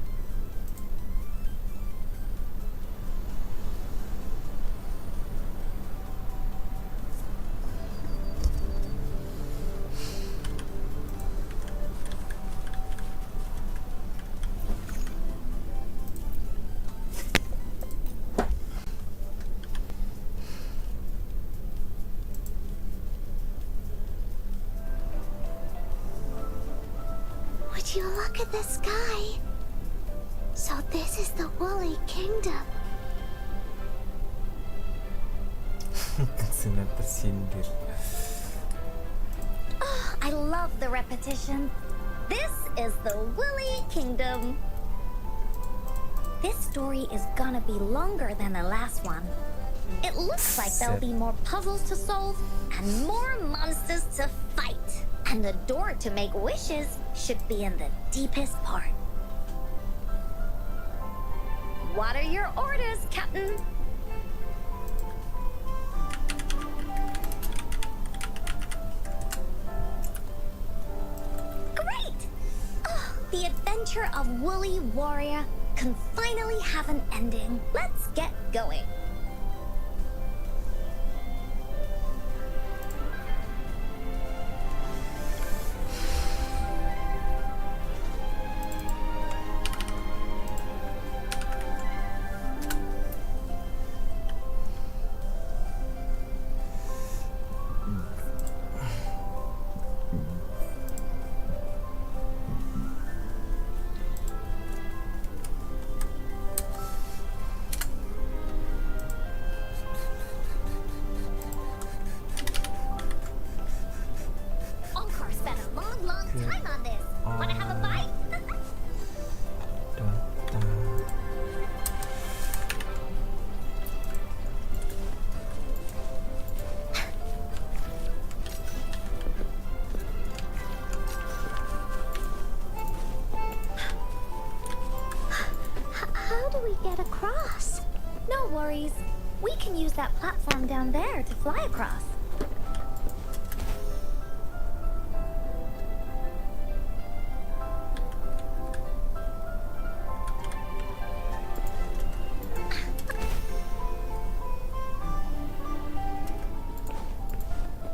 [SPEAKER 7] Would you look at the sky? So this is the woolly kingdom.
[SPEAKER 1] Sunat tersindir.
[SPEAKER 6] Oh, I love the repetition. This is the woolly kingdom. This story is gonna be longer than the last one. It looks like there'll be more puzzles to solve and more monsters to fight. And the door to make wishes should be in the deepest part. What are your orders, Captain? Great! Oh, the adventure of Woolly Warrior can finally have an ending. Let's get going. worries. We can use that platform down there to fly across.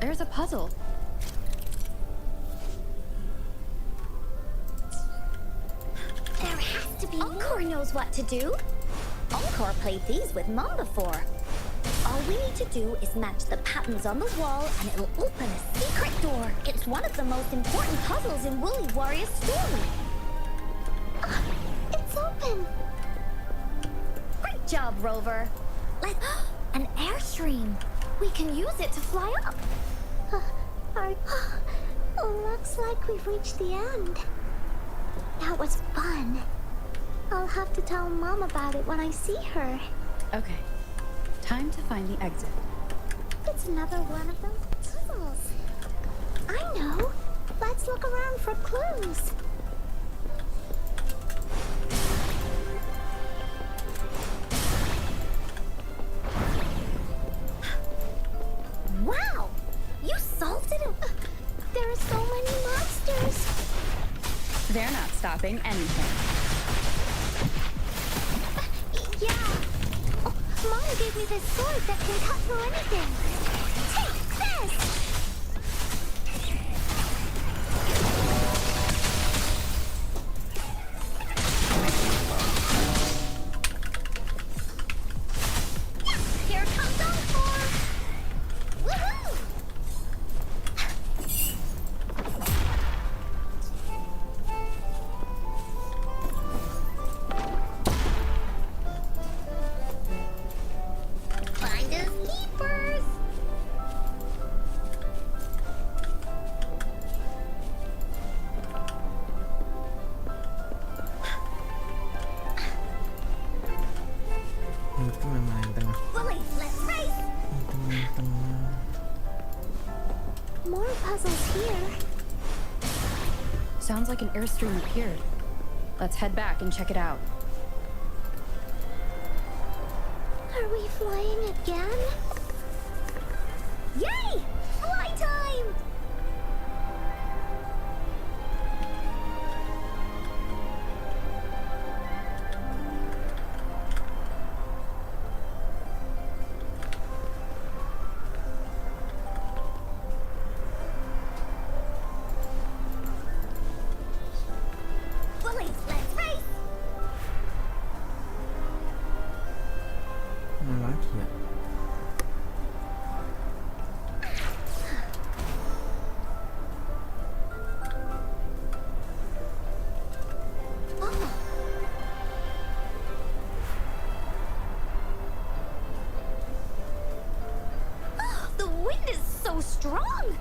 [SPEAKER 5] There's a puzzle.
[SPEAKER 6] There has to be Encore knows what to do. Encore played these with Mom before. All we need to do is match the patterns on the wall and it'll open a secret door. It's one of the most important puzzles in Woolly Warrior's story.
[SPEAKER 7] It's open.
[SPEAKER 6] Great job, Rover. Let's... an airstream. We can use it to fly up.
[SPEAKER 7] Looks like we've reached the end. That was fun. I'll have to tell Mom about it when I see her.
[SPEAKER 5] Okay, time to find the exit.
[SPEAKER 7] It's another one of those puzzles. I know. Let's look around for clues.
[SPEAKER 6] Wow! You solved it in...
[SPEAKER 7] There are so many monsters.
[SPEAKER 5] They're not stopping anything.
[SPEAKER 7] Yeah. Oh, Mom gave me this sword that can cut through anything. Take this!
[SPEAKER 6] Here comes Encore! Woohoo! Find us keepers!
[SPEAKER 1] Itu memang yang tengah.
[SPEAKER 6] Willie, let's race!
[SPEAKER 1] Itu yang tengah.
[SPEAKER 7] More puzzles here.
[SPEAKER 5] Sounds like an airstream appeared. Let's head back and check it out.
[SPEAKER 7] Are we flying again?
[SPEAKER 6] Yay! Fly time! Willie, let's race!
[SPEAKER 1] Mana lagi ya?
[SPEAKER 6] The wind is so strong!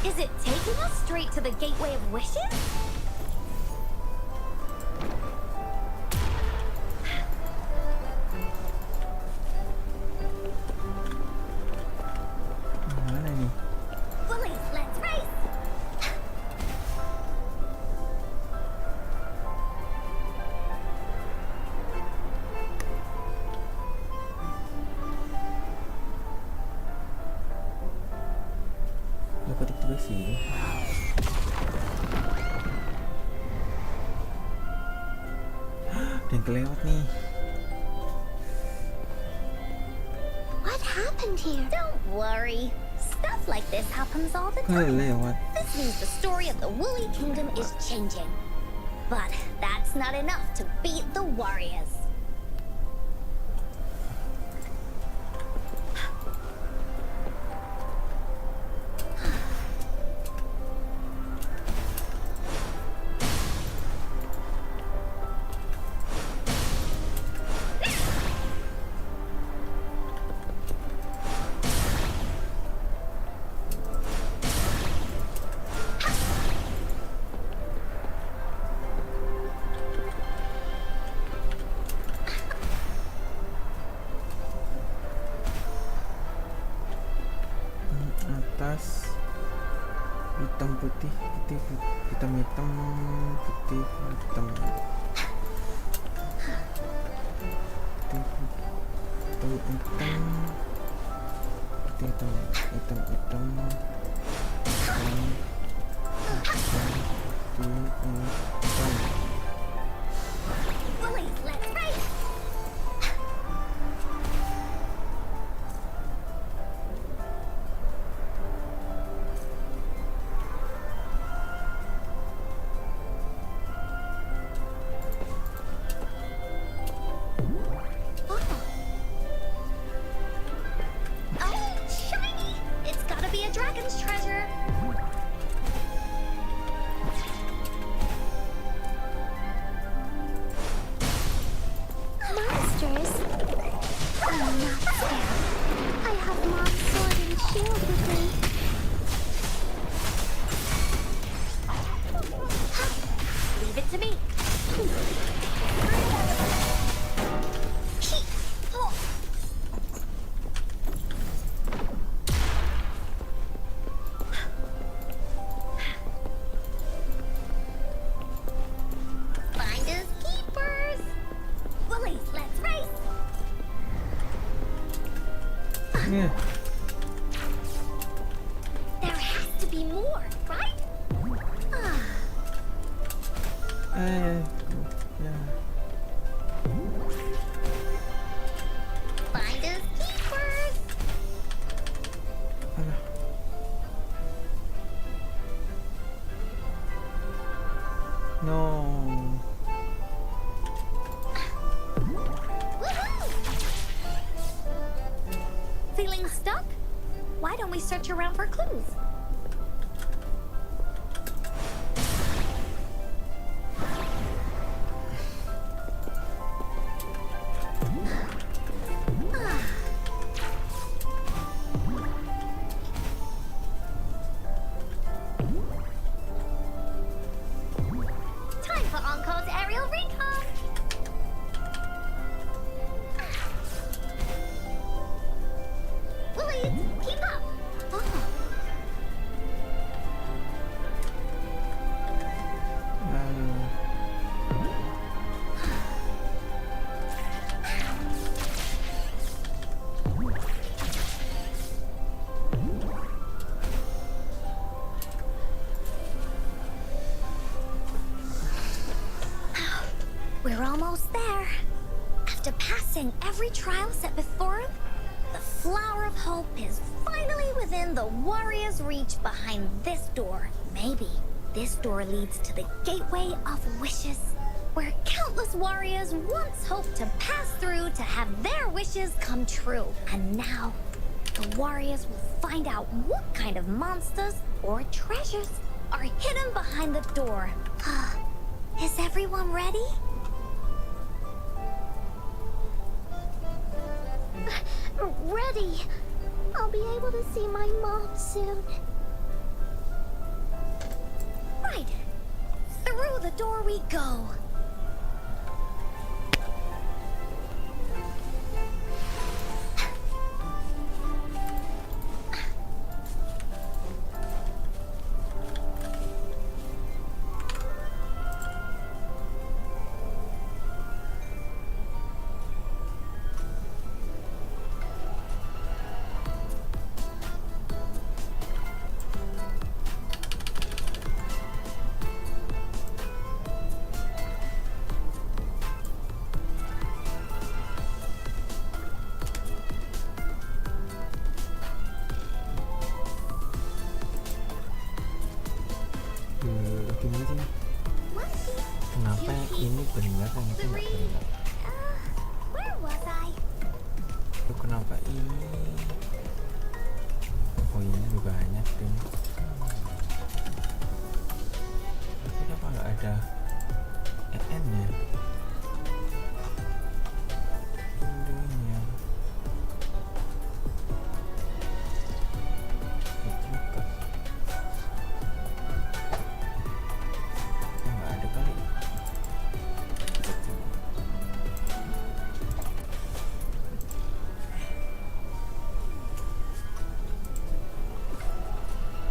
[SPEAKER 6] Is it taking us straight to the Gateway of Wishes?
[SPEAKER 1] Mana nih?
[SPEAKER 6] Willie, let's race!
[SPEAKER 1] Dapat juga sih. Dan kelewat nih.
[SPEAKER 7] What happened here?
[SPEAKER 6] Don't worry. Stuff like this happens all the time.
[SPEAKER 1] Kelewat.
[SPEAKER 6] This means the story of the Woolly Kingdom is changing. But that's not enough to beat the Warriors.
[SPEAKER 1] Atas hitam putih putih hitam hitam putih hitam putih putih
[SPEAKER 6] Willie, let's race! Oh, shiny! It's gotta be a dragon's treasure.
[SPEAKER 7] Monsters? I'm not scared. I have Mom's sword and shield with me.
[SPEAKER 6] Leave it to me. Finders keepers. Willies, let's race.
[SPEAKER 1] Yeah.
[SPEAKER 6] There has to be more, right?
[SPEAKER 1] Yeah.
[SPEAKER 6] Finders keepers.
[SPEAKER 1] Alah. No.
[SPEAKER 6] Woohoo! Feeling stuck? Why don't we search around for clues? Time for Encore's aerial recon! Willies, keep up! Oh. We're almost there. After passing every trial set before him, the flower of hope is finally within the warrior's reach behind this door. Maybe this door leads to the gateway of wishes, where countless warriors once hoped to pass through to have their wishes come true. And now, the warriors will find out what kind of monsters or treasures are hidden behind the door. Is everyone ready?
[SPEAKER 7] Ready. I'll be able to see my mom soon.
[SPEAKER 6] Right. Through the door we go.
[SPEAKER 1] Gini aja nih. Kenapa ini benar yang itu nggak benar?
[SPEAKER 6] Where was I?
[SPEAKER 1] Itu kenapa ini? Oh ini juga banyak deh. Tapi kenapa nggak ada EN-nya? Ininya. Nggak ada kali.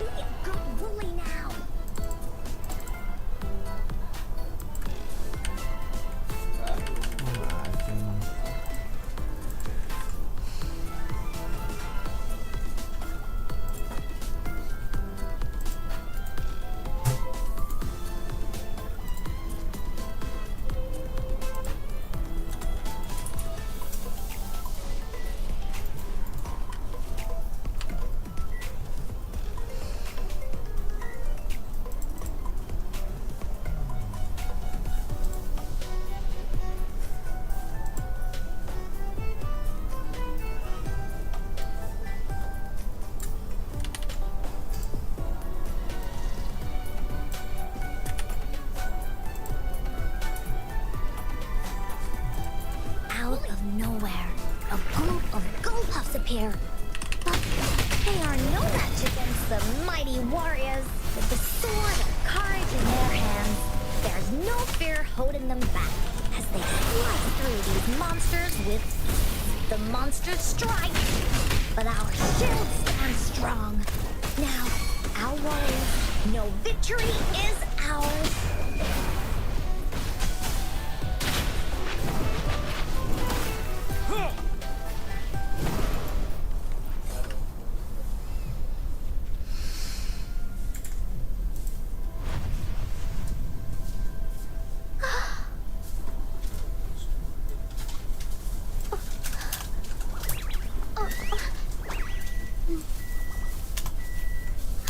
[SPEAKER 6] Be a good bully now. here. But they are no match against the mighty warriors. With the sword of courage in their hands, there's no fear holding them back as they slice through these monsters with the monsters strike. But our shield stands strong. Now, our warriors know victory is ours.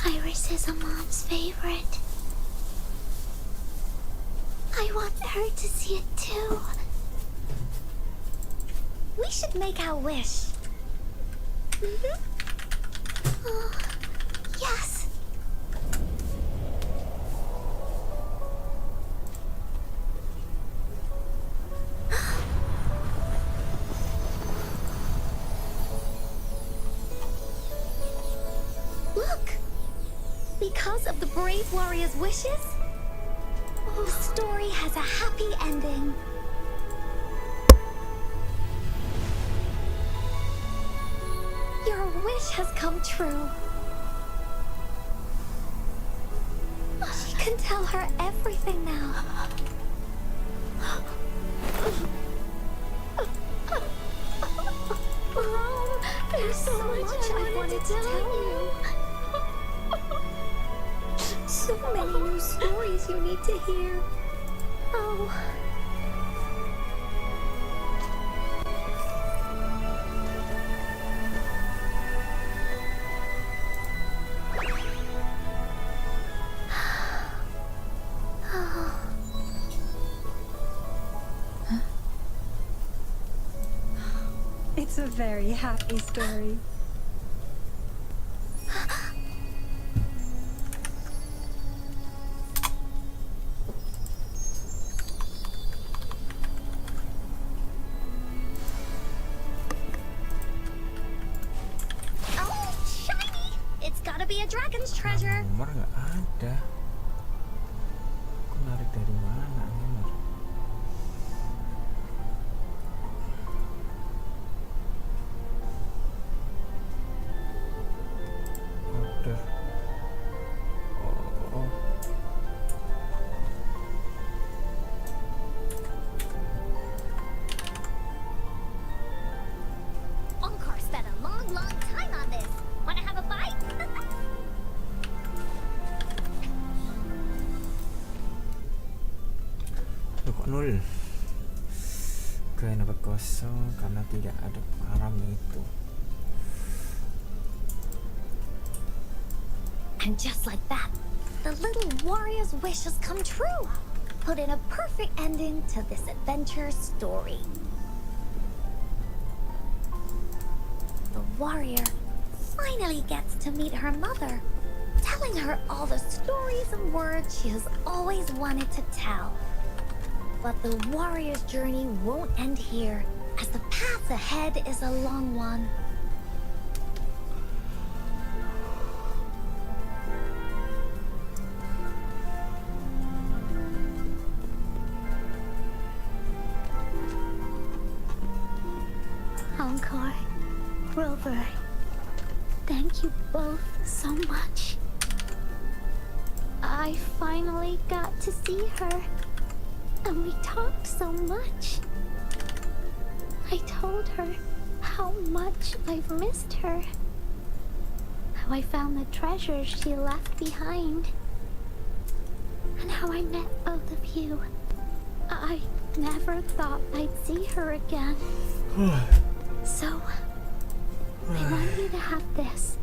[SPEAKER 6] Iris is a mom's favorite. I want her to see it too. We should make our wish. Oh, yes. Look! Because of the brave warrior's wishes, the story has a happy ending. Your wish has come true. She can tell her everything now. Mom, there's so much I wanted to tell you. So many new stories you need to hear. Oh.
[SPEAKER 5] It's a very happy story.
[SPEAKER 6] Oh, shiny! It's gotta be a dragon's treasure.
[SPEAKER 1] Nomor nggak ada. Aku narik dari mana nomor? Order. Oh.
[SPEAKER 6] Encore spent a long, long time on this. Wanna have a bite?
[SPEAKER 1] Loh, kok 0? Kenapa kosong? Karena tidak ada param itu.
[SPEAKER 6] And just like that, the little warrior's wish has come true. Put in a perfect ending to this adventure story. The warrior finally gets to meet her mother, telling her all the stories and words she has always wanted to tell. But the warrior's journey won't end here, as the path ahead is a long one. Encore, Rover, thank you both so much. I finally got to see her, and we talked so much. I told her how much I've missed her, how I found the treasures she left behind, and how I met both of you. I never thought I'd see her again. So, I want you to have this.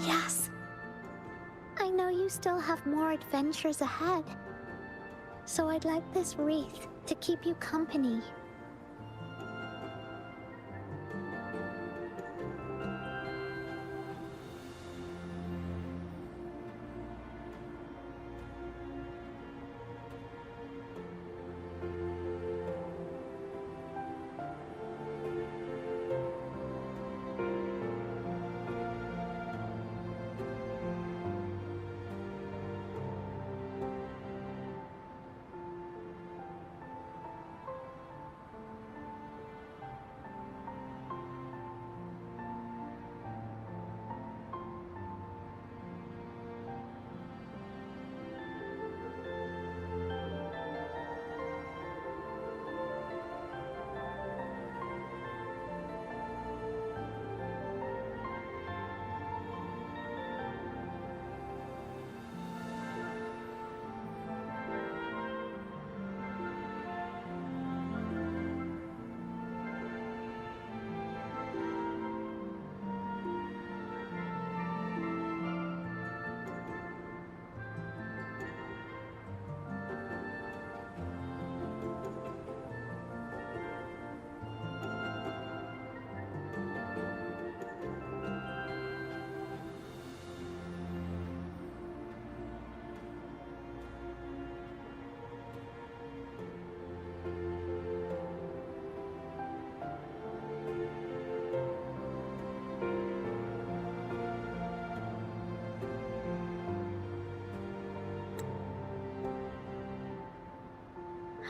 [SPEAKER 7] Yes. I know you still have more adventures ahead. So I'd like this wreath to keep you company.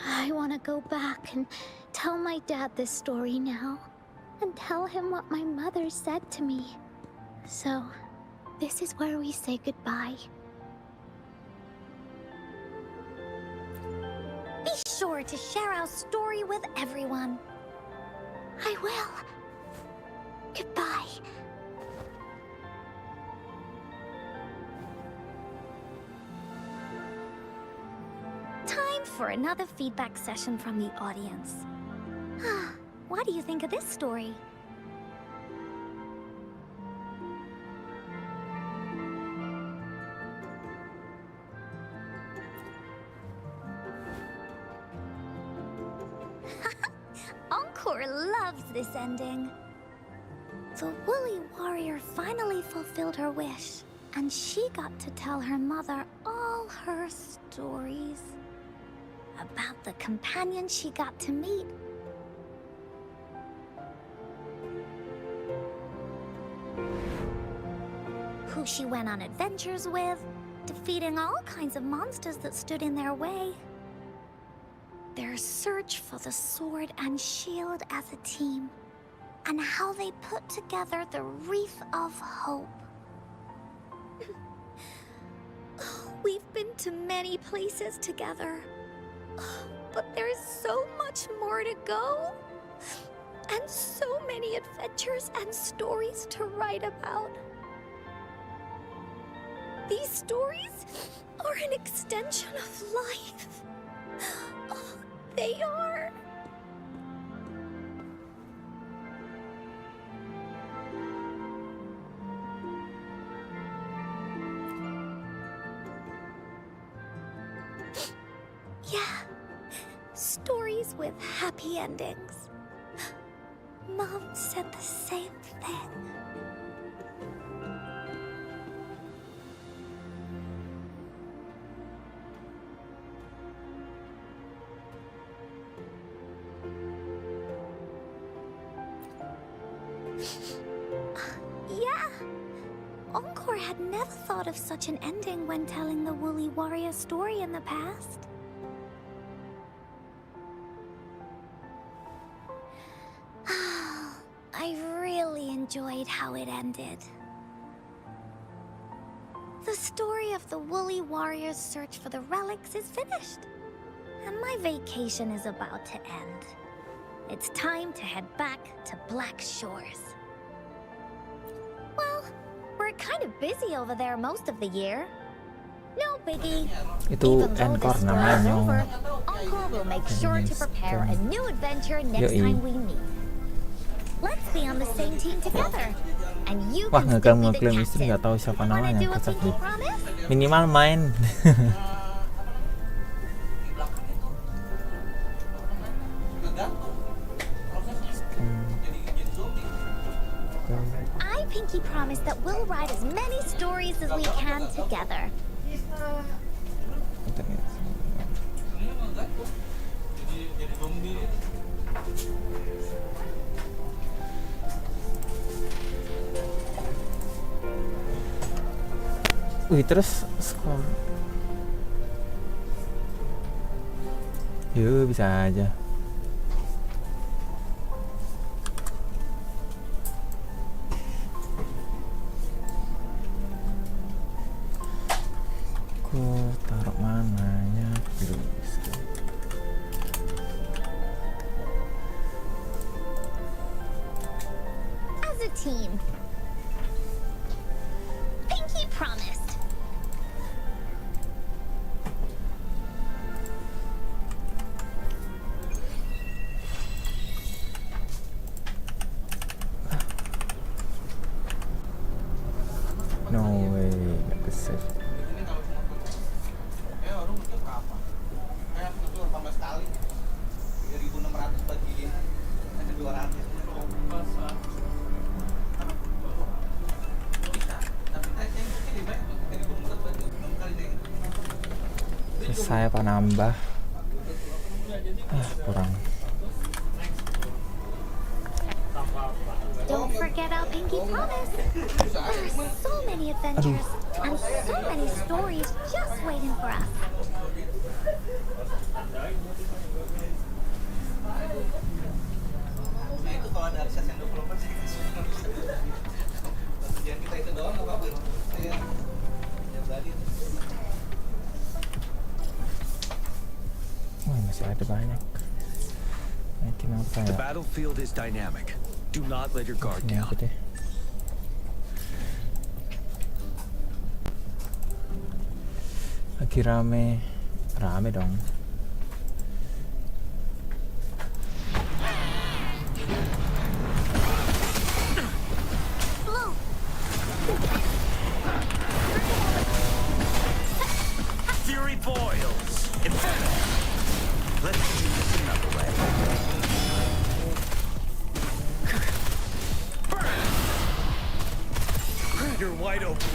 [SPEAKER 7] I want to go back and tell my dad this story now. And tell him what my mother said to me. So, this is where we say goodbye.
[SPEAKER 6] Be sure to share our story with everyone.
[SPEAKER 7] I will. Goodbye.
[SPEAKER 6] Time for another feedback session from the audience. What do you think of this story? Encore loves this ending. The woolly warrior finally fulfilled her wish, and she got to tell her mother all her stories about the companion she got to meet. Who she went on adventures with, defeating all kinds of monsters that stood in their way. Their search for the sword and shield as a team, and how they put together the Wreath of Hope. We've been to many places together, but there's so much more to go, and so many adventures and stories to write about. These stories are an extension of life. Oh, they are. Yeah, stories with happy endings. Mom said the same thing. Yeah, Encore had never thought of such an ending when telling the Woolly Warrior story in the past. I really enjoyed how it ended. The story of the Woolly Warrior's search for the relics is finished, and my vacation is about to end. It's time to head back to Black Shores. Well, we're kind of busy over there most of the year. No biggie.
[SPEAKER 1] Itu
[SPEAKER 6] Even though
[SPEAKER 1] Encore
[SPEAKER 6] this story is
[SPEAKER 1] namanya.
[SPEAKER 6] over, Encore will make sure to prepare a new adventure next
[SPEAKER 1] Yoi.
[SPEAKER 6] time we meet. Let's be on on the same team together. And you
[SPEAKER 1] Wah,
[SPEAKER 6] can still be the
[SPEAKER 1] ngeklaim istri
[SPEAKER 6] captain.
[SPEAKER 1] nggak tahu siapa
[SPEAKER 6] Wanna
[SPEAKER 1] namanya,
[SPEAKER 6] do a
[SPEAKER 1] kocak
[SPEAKER 6] pinky
[SPEAKER 1] nih.
[SPEAKER 6] promise?
[SPEAKER 1] Minimal main.
[SPEAKER 6] I pinky promise that we'll write as many stories as we can together.
[SPEAKER 1] Wih, terus scroll. Yuk, bisa aja. Aku taruh mananya dulu.
[SPEAKER 6] As a team. Pinky promised.
[SPEAKER 1] No way, gak kesel.
[SPEAKER 3] Ini kalau cuma orang untuk berapa? Kayak itu 18 kali. 3.600 bagi 200. Tapi tesnya mungkin di banyak 3.600 bagi 6 kali deh.
[SPEAKER 1] Selesai apa nambah? Kurang.
[SPEAKER 6] Don't forget our pinky promise. There are so many adventures and so many stories just waiting for us.
[SPEAKER 3] Nah itu kalau ada akses yang 24 saya kasih semua bisa. Tujuan kita itu doang nggak apa-apa. Saya ya tadi.
[SPEAKER 1] Wah, masih ada banyak. Naikin apa
[SPEAKER 2] The
[SPEAKER 1] ya?
[SPEAKER 2] battlefield is dynamic. Do not let your guard
[SPEAKER 1] Ini
[SPEAKER 2] down.
[SPEAKER 1] apa deh? Lagi rame dong.
[SPEAKER 6] Blue,
[SPEAKER 2] Fury boils. Inferno. Let's do this another way. Burn! You're wide open.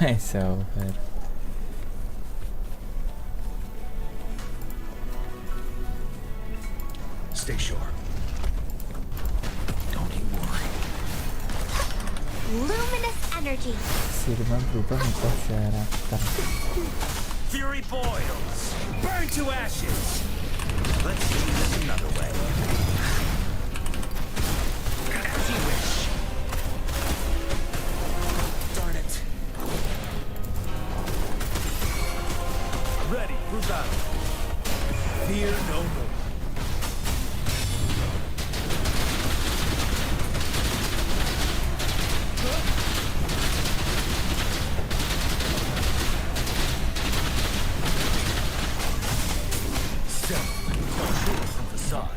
[SPEAKER 1] It's over.
[SPEAKER 2] Stay sure. Don't you worry.
[SPEAKER 6] luminous energy.
[SPEAKER 1] Sirman berubah menjadi karakter.
[SPEAKER 2] Fury boils. Burn to ashes. Let's do this another way. As you wish. Darn it. Ready for battle. Fear no more. From the side.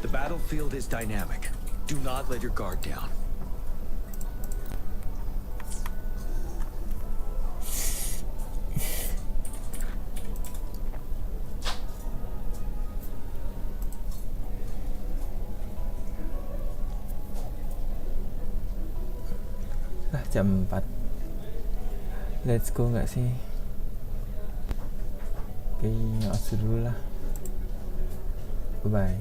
[SPEAKER 2] The battlefield is dynamic. Do not let your guard down.
[SPEAKER 1] Jam 4. Let's go nggak sih? Oke, nge-off dulu lah. Bye bye.